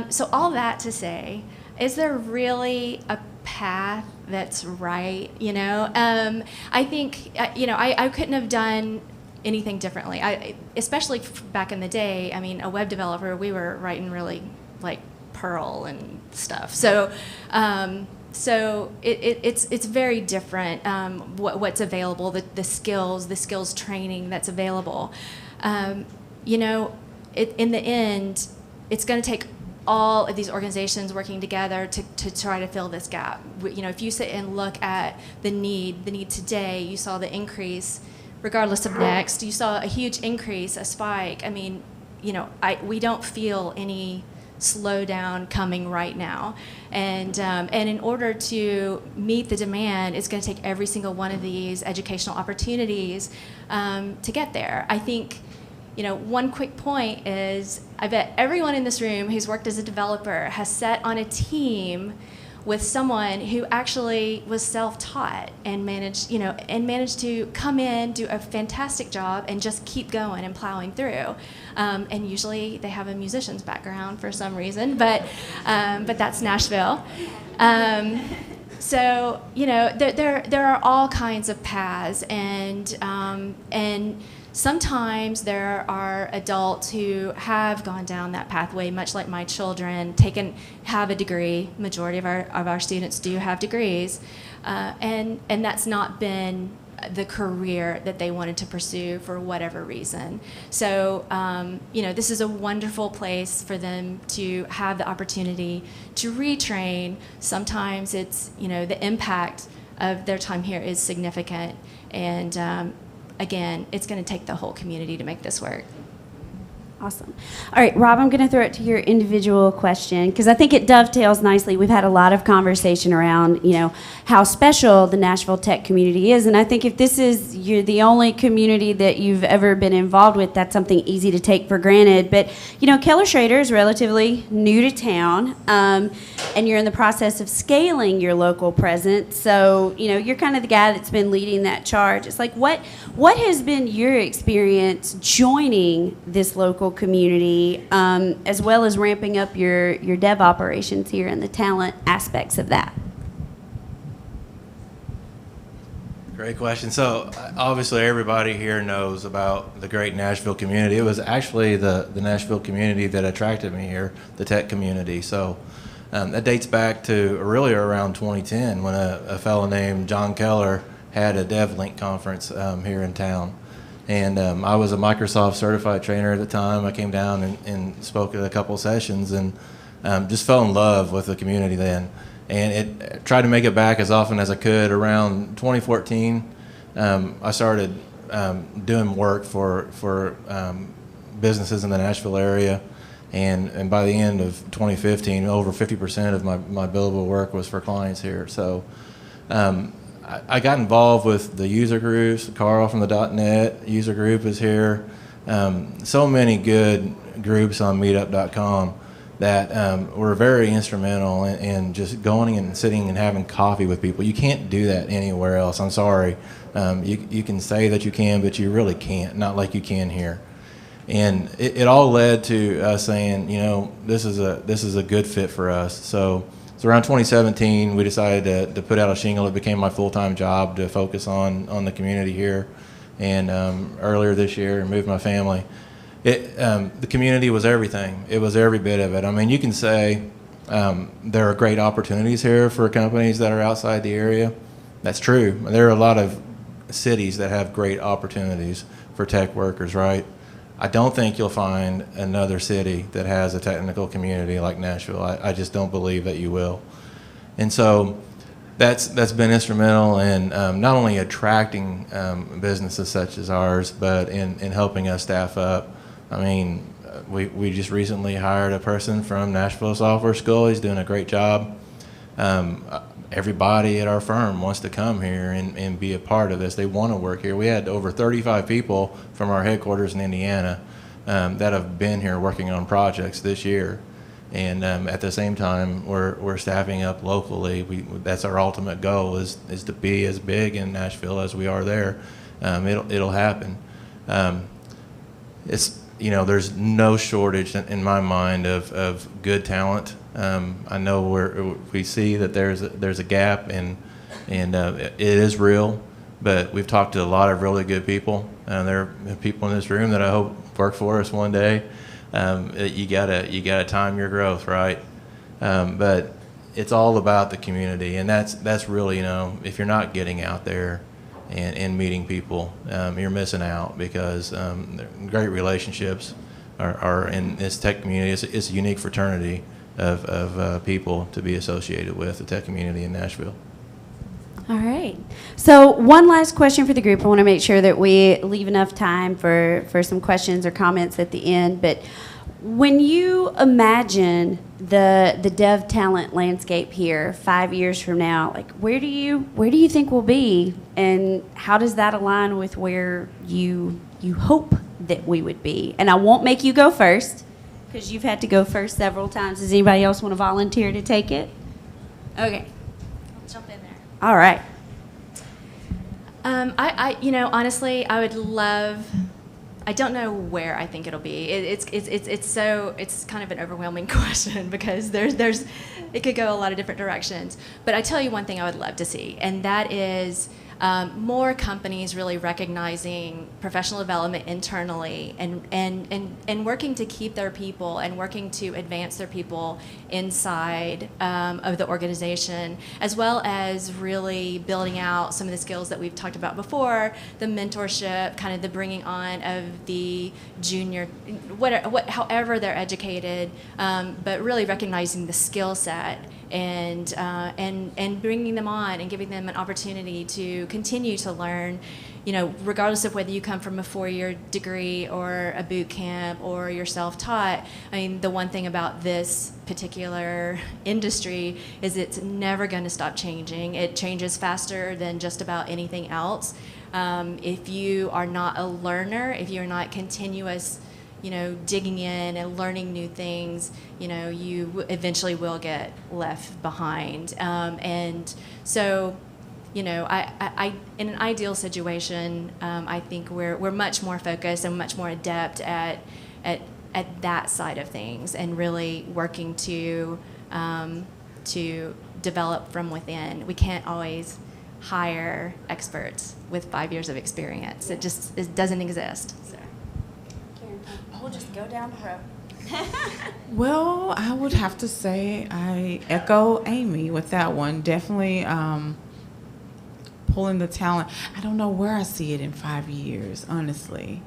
So all that to say, is there really a path that's right? I think, I couldn't have done anything differently. Especially back in the day, a web developer, we were writing really like Perl and stuff. So it's very different what's available, the skills training that's available. In the end, it's going to take all of these organizations working together to try to fill this gap. If you sit and look at the need today, you saw the increase, regardless of next, you saw a huge increase, a spike. We don't feel any slowdown coming right now, and in order to meet the demand, it's going to take every single one of these educational opportunities to get there. I think, one quick point is, I bet everyone in this room who's worked as a developer has sat on a team with someone who actually was self-taught and managed to come in, do a fantastic job, and just keep going and plowing through. And usually they have a musician's background for some reason, but that's Nashville. So there are all kinds of paths, and sometimes there are adults who have gone down that pathway, much like my children, have a degree. Majority of our students do have degrees, and that's not been the career that they wanted to pursue for whatever reason. So, this is a wonderful place for them to have the opportunity to retrain. Sometimes it's, the impact of their time here is significant, and again, it's going to take the whole community to make this work. Awesome. All right, Rob, I'm going to throw it to your individual question because I think it dovetails nicely. We've had a lot of conversation around, how special the Nashville tech community is, and I think if you're the only community that you've ever been involved with, that's something easy to take for granted. But, Keller Schroeder is relatively new to town, and you're in the process of scaling your local presence. So, you're kind of the guy that's been leading that charge. It's like, what has been your experience joining this local community, as well as ramping up your dev operations here and the talent aspects of that? Great question. So obviously everybody here knows about the great Nashville community. It was actually the Nashville community that attracted me here, the tech community. So that dates back to really around 2010 when a fellow named John Keller had a DevLink conference here in town. And I was a Microsoft certified trainer at the time. I came down and spoke at a couple sessions and just fell in love with the community then. And tried to make it back as often as I could. Around 2014, I started doing work for businesses in the Nashville area. And by the end of 2015, over 50% of my billable work was for clients here. So I got involved with the user groups. Carl from the .NET user group is here. So many good groups on meetup.com that were very instrumental in just going and sitting and having coffee with people. You can't do that anywhere else. I'm sorry. You can say that you can, but you really can't, not like you can here. And it all led to us saying, this is a good fit for us. So around 2017, we decided to put out a shingle. It became my full-time job to focus on the community here. And earlier this year, moved my family. The community was everything. It was every bit of it. I mean, you can say there are great opportunities here for companies that are outside the area. That's true. There are a lot of cities that have great opportunities for tech workers, right? I don't think you'll find another city that has a technical community like Nashville. I just don't believe that you will. And so that's been instrumental in not only attracting businesses such as ours, but in helping us staff up. I mean, we just recently hired a person from Nashville Software School. He's doing a great job. Everybody at our firm wants to come here and be a part of this. They want to work here. We had over 35 people from our headquarters in Indiana that have been here working on projects this year. And at the same time, we're staffing up locally. That's our ultimate goal is to be as big in Nashville as we are there. It'll happen. There's no shortage in my mind of good talent. I know we see that there's a gap, and it is real. But we've talked to a lot of really good people. There are people in this room that I hope work for us one day. You gotta time your growth, right? But it's all about the community, and that's really, if you're not getting out there and meeting people, you're missing out, because great relationships are in this tech community. It's a unique fraternity of people to be associated with, the tech community in Nashville. All right. So one last question for the group. I want to make sure that we leave enough time for some questions or comments at the end. But when you imagine the dev talent landscape here 5 years from now, like where do you think we'll be, and how does that align with where you hope that we would be? And I won't make you go first, because you've had to go first several times. Does anybody else want to volunteer to take it? Okay. I'll jump in there. All right. Honestly, I would love. I don't know where I think it'll be. It's kind of an overwhelming question, because it could go a lot of different directions. But I tell you one thing I would love to see, and that is more companies really recognizing professional development internally and working to keep their people and working to advance their people inside of the organization, as well as really building out some of the skills that we've talked about before, the mentorship, kind of the bringing on of the junior, however they're educated, but really recognizing the skill set and bringing them on and giving them an opportunity to continue to learn, regardless of whether you come from a 4-year degree or a boot camp or you're self-taught. I mean, the one thing about this particular industry is it's never going to stop changing. It changes faster than just about anything else. If you are not a learner, if you're not continuous, digging in and learning new things, you eventually will get left behind. And so, I in an ideal situation, I think we're much more focused and much more adept at that side of things, and really working to develop from within. We can't always hire experts with 5 years of experience. It doesn't exist. So. We'll just go down the road. Well, I would have to say I echo Amy with that one. Definitely pulling the talent. I don't know where I see it in 5 years, honestly.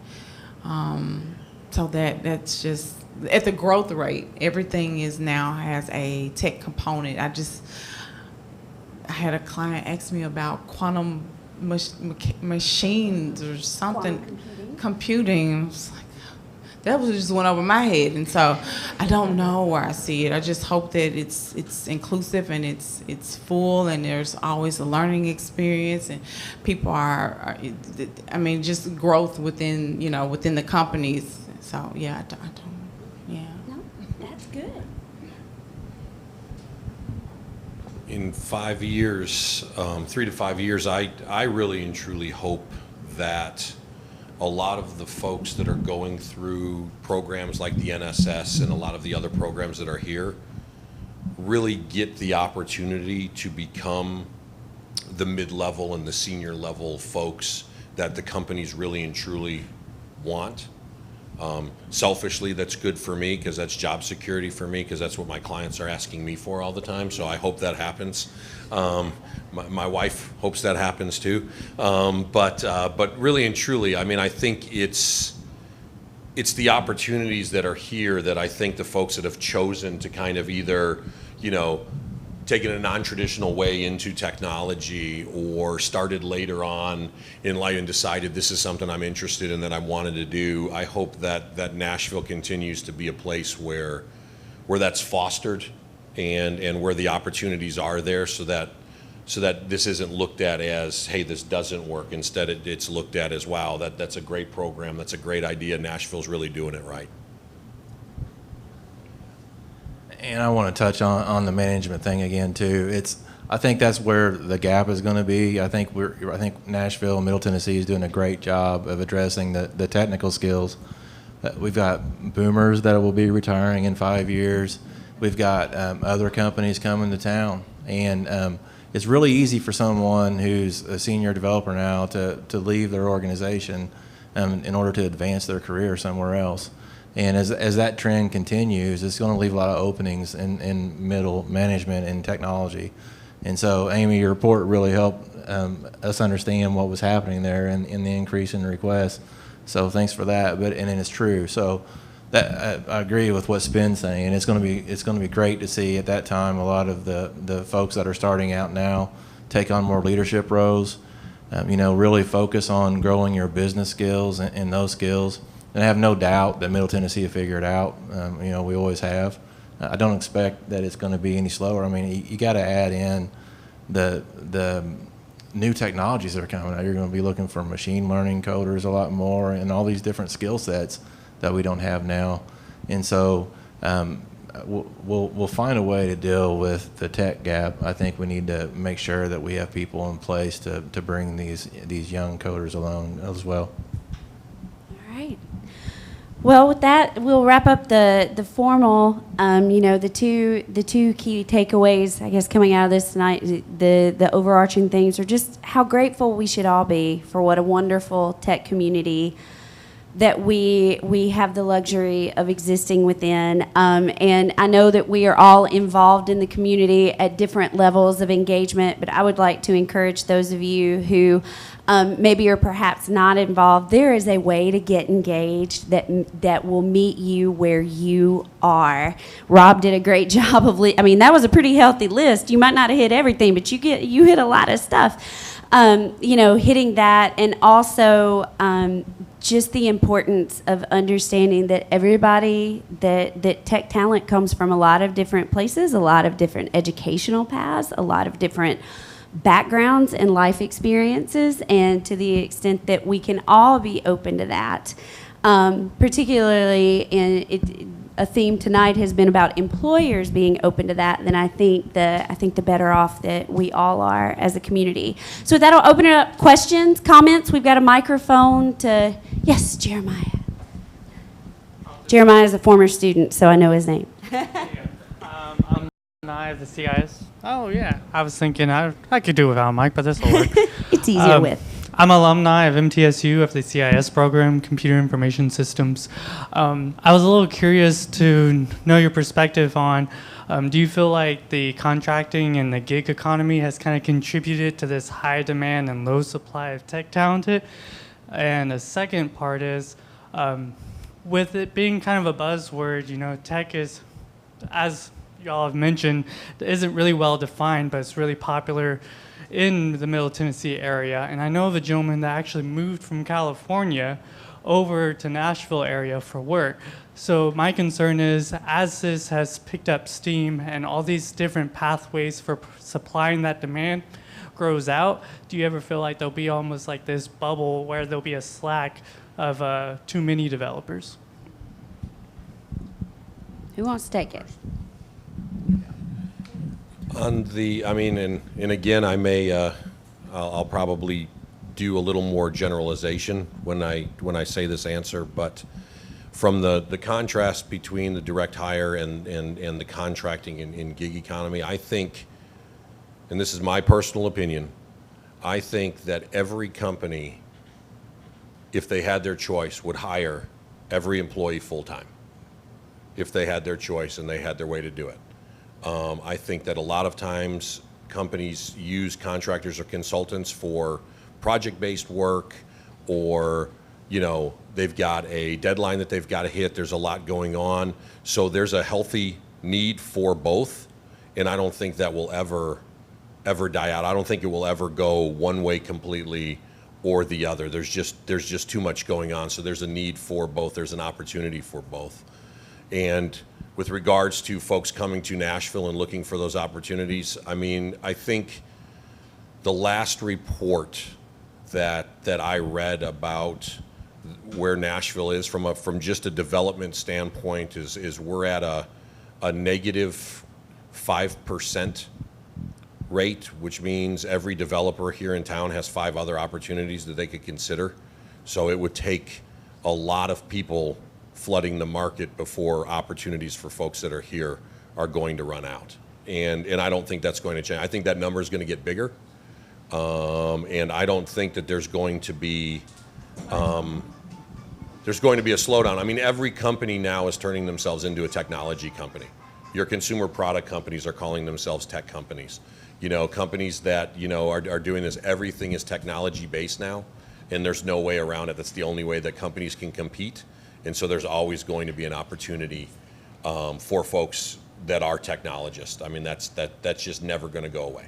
So that's just at the growth rate. Everything has a tech component. I had a client ask me about quantum machines or something, computing. I was like, that just went over my head, and so I don't know where I see it. I just hope that it's inclusive and it's full, and there's always a learning experience, and people just growth within the companies. So yeah, I don't. Yeah. No, that's good. In 5 years, 3 to 5 years, I really and truly hope that a lot of the folks that are going through programs like the NSS and a lot of the other programs that are here really get the opportunity to become the mid-level and the senior level folks that the companies really and truly want. Selfishly, that's good for me because that's job security for me, because that's what my clients are asking me for all the time. So I hope that happens. My wife hopes that happens too. But really and truly, I mean, I think it's the opportunities that are here that I think the folks that have chosen to kind of either, take it a non-traditional way into technology, or started later on in life and decided this is something I'm interested in that I wanted to do. I hope that Nashville continues to be a place where that's fostered and where the opportunities are there, so that this isn't looked at as, hey, this doesn't work. Instead, it's looked at as, wow, that's a great program, that's a great idea. Nashville's really doing it right. And I want to touch on the management thing again too. I think that's where the gap is going to be. I think Nashville and Middle Tennessee is doing a great job of addressing the technical skills. We've got boomers that will be retiring in 5 years. We've got other companies coming to town, and it's really easy for someone who's a senior developer now to leave their organization in order to advance their career somewhere else. And as that trend continues, it's going to leave a lot of openings in middle management and technology. And so, Amy, your report really helped us understand what was happening there and the increase in requests. So thanks for that. And it's true. So that I agree with what Spin's saying. It's going to be great to see at that time a lot of the folks that are starting out now take on more leadership roles. Really focus on growing your business skills and those skills. And I have no doubt that Middle Tennessee will figure it out. We always have. I don't expect that it's going to be any slower. I mean, you got to add in the new technologies that are coming out. You're going to be looking for machine learning coders a lot more, and all these different skill sets that we don't have now. And so we'll find a way to deal with the tech gap. I think we need to make sure that we have people in place to bring these young coders along as well. All right. Well, with that, we'll wrap up the formal, the two key takeaways, I guess, coming out of this tonight. The overarching things are just how grateful we should all be for what a wonderful tech community that we have the luxury of existing within. And I know that we are all involved in the community at different levels of engagement, but I would like to encourage those of you who maybe are perhaps not involved. There is a way to get engaged that will meet you where you are. Rob did a great job of, that was a pretty healthy list. You might not have hit everything, but you hit a lot of stuff. Hitting that, and also just the importance of understanding that everybody, that tech talent comes from a lot of different places, a lot of different educational paths, a lot of different backgrounds and life experiences, and to the extent that we can all be open to that, particularly a theme tonight has been about employers being open to that, then I think the better off that we all are as a community. So with that, I'll open it up. Questions, comments? We've got a microphone to, yes, Jeremiah. Jeremiah is a former student, so I know his name. I'm Nye of the CIS. Oh, yeah. I was thinking I could do without a mic, but this will work. It's easier with. I'm alumni of MTSU of the CIS program, Computer Information Systems. I was a little curious to know your perspective on, do you feel like the contracting and the gig economy has kind of contributed to this high demand and low supply of tech talented? And the second part is, with it being kind of a buzzword, tech is, as y'all have mentioned, isn't really well defined, but it's really popular in the Middle Tennesse area. And I know of a gentleman that actually moved from California over to Nashville area for work. So my concern is, as this has picked up steam and all these different pathways for supplying that demand grows out, do you ever feel like there'll be almost like this bubble where there'll be a slack of too many developers? Who wants to take it? On the, and again, I'll probably do a little more generalization when I say this answer, but from the contrast between the direct hire and the contracting in gig economy, I think, and this is my personal opinion, I think that every company, if they had their choice, would hire every employee full-time, if they had their choice and they had their way to do it. I think that a lot of times companies use contractors or consultants for project-based work, or they've got a deadline that they've got to hit. There's a lot going on, so there's a healthy need for both, and I don't think that will ever die out. I don't think it will ever go one way completely or the other. There's just too much going on, so there's a need for both. There's an opportunity for both, and with regards to folks coming to Nashville and looking for those opportunities, I think the last report that I read about where Nashville is from just a development standpoint is we're at a negative 5% rate, which means every developer here in town has 5 other opportunities that they could consider. So it would take a lot of people flooding the market before opportunities for folks that are here are going to run out. And I don't think that's going to change. I think that number is going to get bigger. And I don't think that there's going to be a slowdown. Every company now is turning themselves into a technology company. Your consumer product companies are calling themselves tech companies. Companies that, are doing this, everything is technology based now, and there's no way around it. That's the only way that companies can compete. And so there's always going to be an opportunity for folks that are technologists. That's just never going to go away.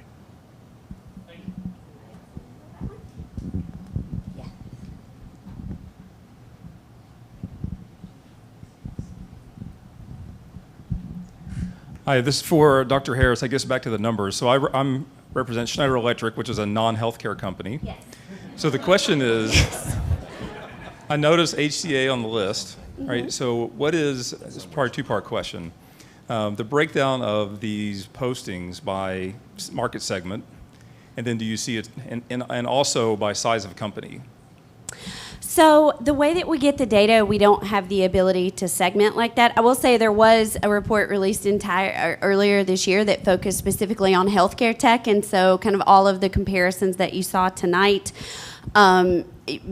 Hi, this is for Dr. Harris. I guess back to the numbers. So I represent Schneider Electric, which is a non-healthcare company. Yes. So the question is, I noticed HCA on the list. Right. So what is, it's probably a 2-part question, the breakdown of these postings by market segment, and then do you see it, and also by size of company? So the way that we get the data, we don't have the ability to segment like that. I will say there was a report released earlier this year that focused specifically on healthcare tech, and so kind of all of the comparisons that you saw tonight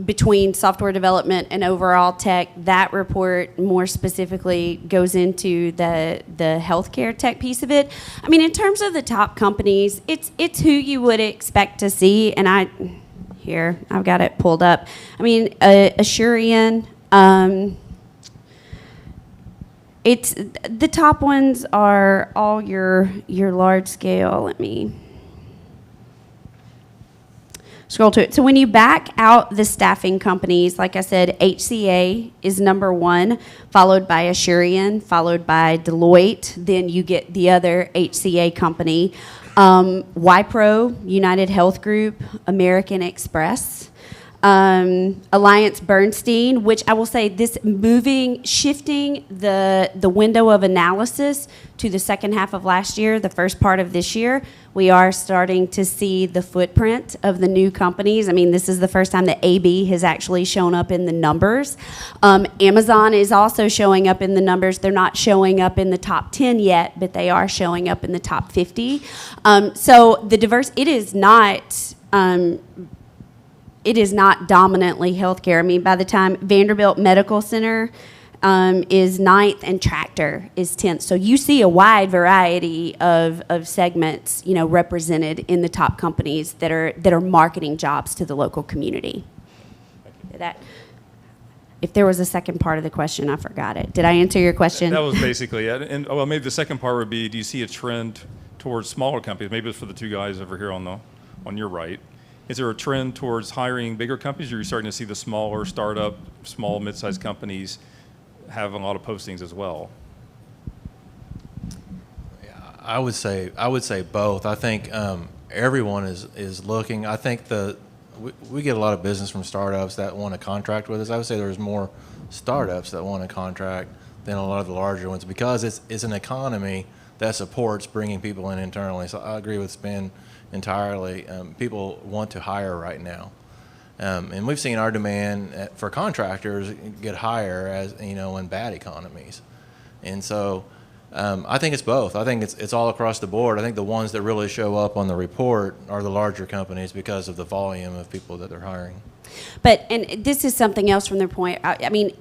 between software development and overall tech, that report more specifically goes into the healthcare tech piece of it. In terms of the top companies, it's who you would expect to see, and I've got it pulled up. Assurion, It's the top ones are all your large scale. Let me scroll to it. So when you back out the staffing companies, like I said, HCA is number one, followed by Asurion, followed by Deloitte. Then you get the other HCA company, Wipro, United Health Group, American Express. Alliance Bernstein, which I will say this shifting the window of analysis to the second half of last year, the first part of this year, we are starting to see the footprint of the new companies. I mean, this is the first time that AB has actually shown up in the numbers. Amazon is also showing up in the numbers. They're not showing up in the top 10 yet, but they are showing up in the top 50. So the it is not dominantly healthcare. I mean, by the time Vanderbilt Medical Center is 9th and Tractor is 10th. So you see a wide variety of segments, represented in the top companies that are marketing jobs to the local community. If there was a second part of the question, I forgot it. Did I answer your question? That was basically it. And well, maybe the second part would be, do you see a trend towards smaller companies? Maybe it's for the two guys over here on your right. Is there a trend towards hiring bigger companies, or are you starting to see the smaller startup, small, mid-sized companies have a lot of postings as well? I would say both. I think everyone is looking. I think we get a lot of business from startups that want to contract with us. I would say there's more startups that want to contract than a lot of the larger ones, because it's an economy that supports bringing people in internally. So I agree with Spin entirely. People want to hire right now, and we've seen our demand for contractors get higher as in bad economies, and so I think it's both. I think it's all across the board. I think the ones that really show up on the report are the larger companies because of the volume of people that they're hiring. But, and this is something else from their point. I mean,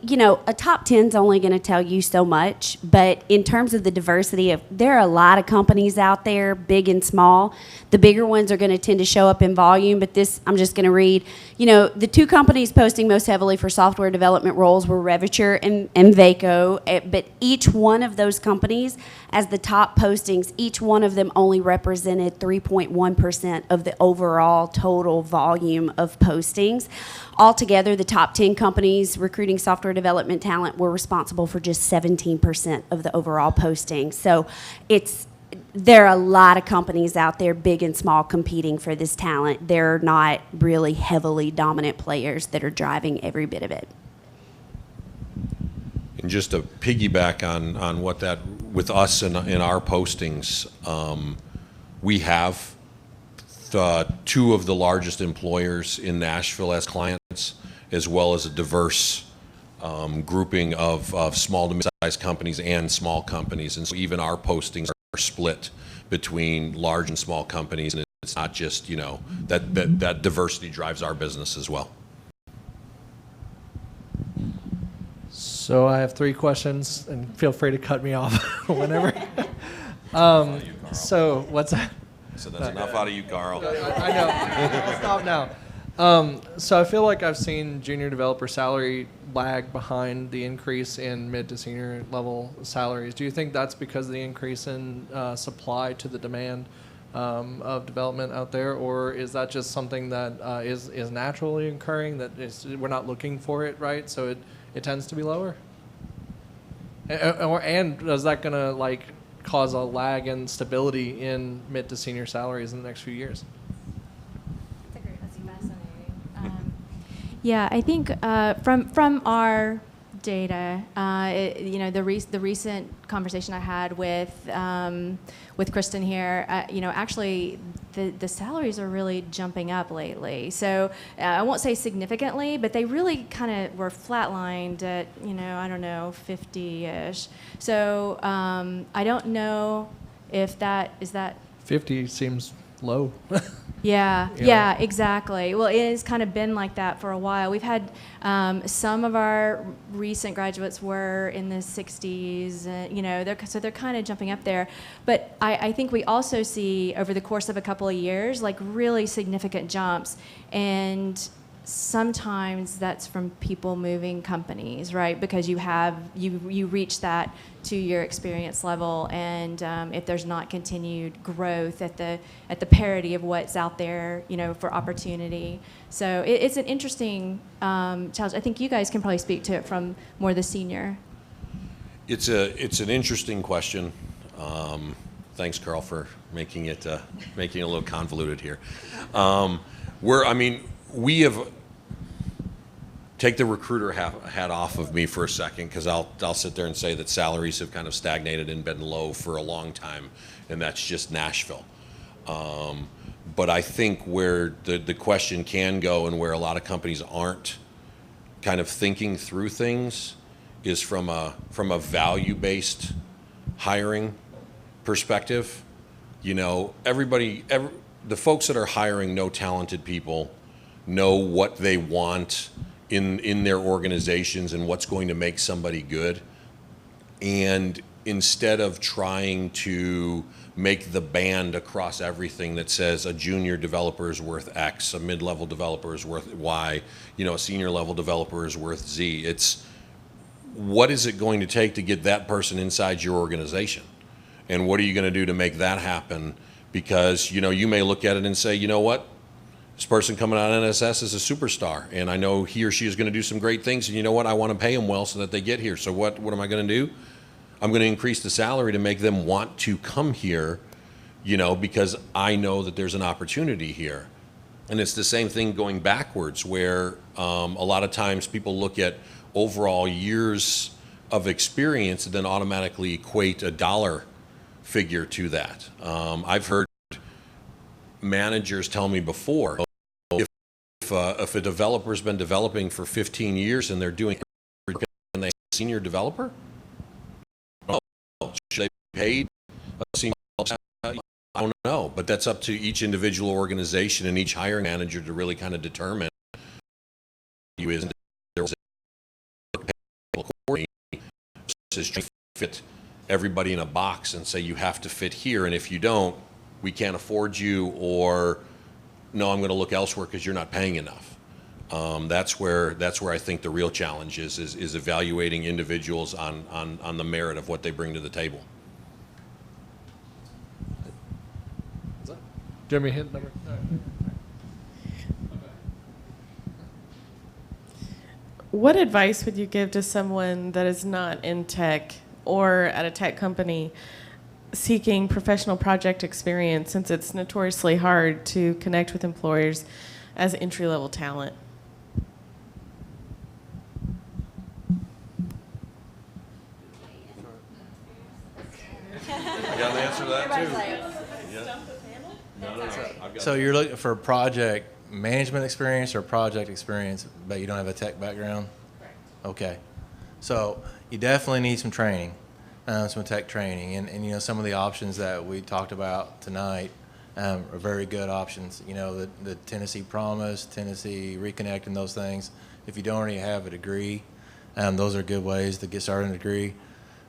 a top 10 is only going to tell you so much, but in terms of the diversity there are a lot of companies out there, big and small. The bigger ones are going to tend to show up in volume, but this, I'm just going to read, the two companies posting most heavily for software development roles were Reviture and Vaco, but each one of those companies, as the top postings, each one of them only represented 3.1% of the overall total volume of postings. Altogether, the top 10 companies recruiting software development talent were responsible for just 17% of the overall postings. So there are a lot of companies out there, big and small, competing for this talent. They're not really heavily dominant players that are driving every bit of it. And just to piggyback on what that, with us in our postings, we have two of the largest employers in Nashville as clients, as well as a diverse grouping of small to mid-sized companies and small companies. And so even our postings are split between large and small companies, and it's not just, that diversity drives our business as well. So I have 3 questions, and feel free to cut me off whenever. So what's that? So that's enough out of you, Carl. I know. Stop now. So I feel like I've seen junior developer salary lag behind the increase in mid to senior level salaries. Do you think that's because of the increase in supply to the demand of development out there, or is that just something that is naturally occurring, that we're not looking for it, right? So it tends to be lower? And is that going to cause a lag in stability in mid to senior salaries in the next few years? That's fascinating. Yeah, I think from our data, the recent conversation I had with Kristen here, actually the salaries are really jumping up lately. So I won't say significantly, but they really kind of were flatlined at, 50-ish. So I don't know if is that 50 seems low. Yeah, exactly. Well, it has kind of been like that for a while. We've had some of our recent graduates were in the 60s, they're kind of jumping up there. But I think we also see over the course of a couple of years, really significant jumps. And sometimes that's from people moving companies, right? Because you reach that 2-year experience level, and if there's not continued growth at the parity of what's out there, for opportunity. So it's an interesting challenge. I think you guys can probably speak to it from more the senior. It's an interesting question. Thanks, Carl, for making it a little convoluted here. We have, take the recruiter hat off of me for a second, because I'll sit there and say that salaries have kind of stagnated and been low for a long time, and that's just Nashville. But I think where the question can go, and where a lot of companies aren't kind of thinking through things, is from a value-based hiring perspective. The folks that are hiring know talented people, know what they want in their organizations and what's going to make somebody good. And instead of trying to make the band across everything that says a junior developer is worth X, a mid-level developer is worth Y, a senior level developer is worth Z, it's what is it going to take to get that person inside your organization? And what are you going to do to make that happen? Because, you may look at it and say, you know what? This person coming out of NSS is a superstar, and I know he or she is going to do some great things, and you know what? I want to pay them well so that they get here. So what am I going to do? I'm going to increase the salary to make them want to come here, because I know that there's an opportunity here. And it's the same thing going backwards, where a lot of times people look at overall years of experience and then automatically equate a dollar figure to that. I've heard managers tell me before, if a developer's been developing for 15 years and they're doing, and they senior developer, should they be paid a senior developer? I don't know, but that's up to each individual organization and each hiring manager to really kind of determine who is versus fit everybody in a box and say you have to fit here, and if you don't, we can't afford you, or no, I'm going to look elsewhere because you're not paying enough. That's where I think the real challenge is evaluating individuals on the merit of what they bring to the table. Jeremy, hit number. What advice would you give to someone that is not in tech or at a tech company seeking professional project experience, since it's notoriously hard to connect with employers as entry-level talent? I got an answer to that too. So you're looking for project management experience or project experience, but you don't have a tech background? Correct. Okay. So you definitely need some training, some tech training. And some of the options that we talked about tonight are very good options. The Tennessee Promise, Tennessee Reconnect, and those things. If you don't already have a degree, those are good ways to get started in a degree.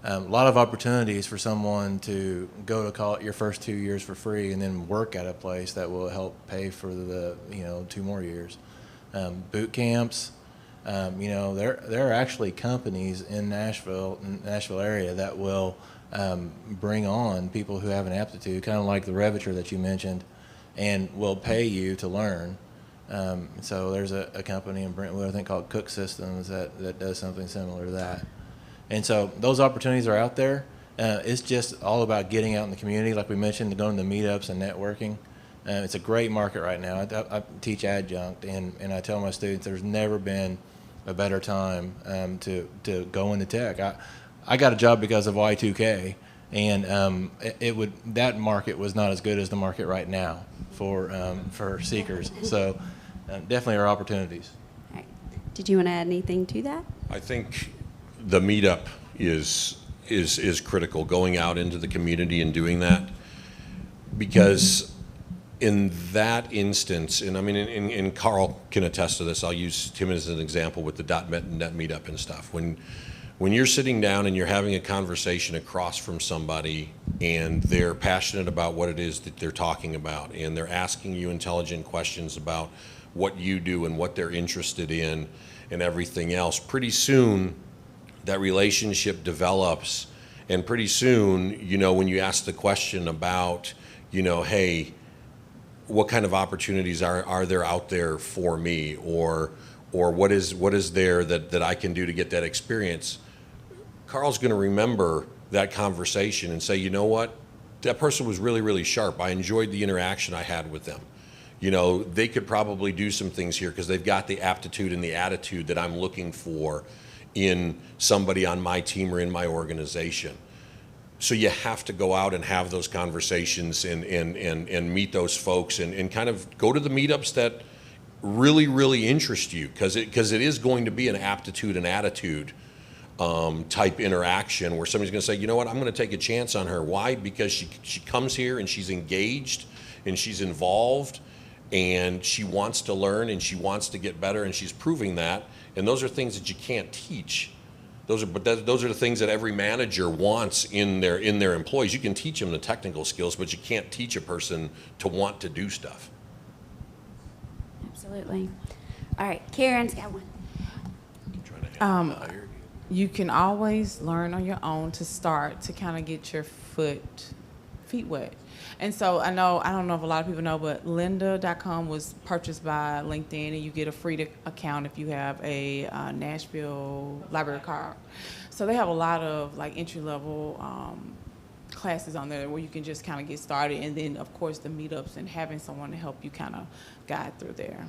A lot of opportunities for someone to go to college your first 2 years for free and then work at a place that will help pay for the 2 more years. Boot camps, there are actually companies in Nashville area that will bring on people who have an aptitude, kind of like the Reviture that you mentioned, and will pay you to learn. So there's a company in Brentwood, I think, called Cook Systems that does something similar to that. And so those opportunities are out there. It's just all about getting out in the community, like we mentioned, going to the meetups and networking. It's a great market right now. I teach adjunct, and I tell my students there's never been a better time to go into tech. I got a job because of Y2K, and that market was not as good as the market right now for seekers. So definitely are opportunities. All right. Did you want to add anything to that? I think the meetup is critical, going out into the community and doing that, because in that instance, and I mean, and Carl can attest to this, I'll use him as an example with the .NET meetup and stuff. When you're sitting down and you're having a conversation across from somebody and they're passionate about what it is that they're talking about, and they're asking you intelligent questions about what you do and what they're interested in and everything else. Pretty soon, that relationship develops, and pretty soon, you know, when you ask the question about, you know, hey, what kind of opportunities are there out there for me, or what is there that I can do to get that experience, Carl's going to remember that conversation and say, you know what, that person was really, really sharp. I enjoyed the interaction I had with them. You know, they could probably do some things here because they've got the aptitude and the attitude that I'm looking for in somebody on my team or in my organization. So you have to go out and have those conversations and meet those folks and kind of go to the meetups that really, really interest you, because it is going to be an aptitude and attitude type interaction where somebody's going to say, you know what, I'm going to take a chance on her. Why? Because she comes here and she's engaged and she's involved and she wants to learn and she wants to get better, and she's proving that. And those are things that you can't teach. Those are the things that every manager wants in their employees. You can teach them the technical skills, but you can't teach a person to want to do stuff. Absolutely. All right, Karen's got one. You can always learn on your own to start to kind of get your feet wet. And so I don't know if a lot of people know, but lynda.com was purchased by LinkedIn, and you get a free account if you have a Nashville library card. So they have a lot of like entry-level classes on there where you can just kind of get started, and then of course the meetups and having someone to help you kind of guide through there.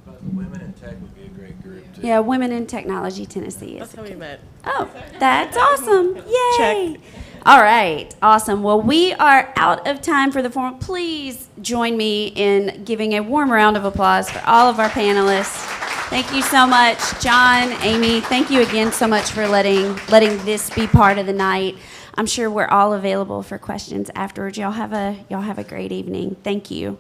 But the Women in Tech would be a great group too. Yeah, Women in Technology Tennessee. That's how we met. Oh, that's awesome. Yay. Check. All right, awesome. Well, we are out of time for the forum. Please join me in giving a warm round of applause for all of our panelists. Thank you so much, John, Amy. Thank you again so much for letting this be part of the night. I'm sure we're all available for questions afterwards. Y'all have a great evening. Thank you.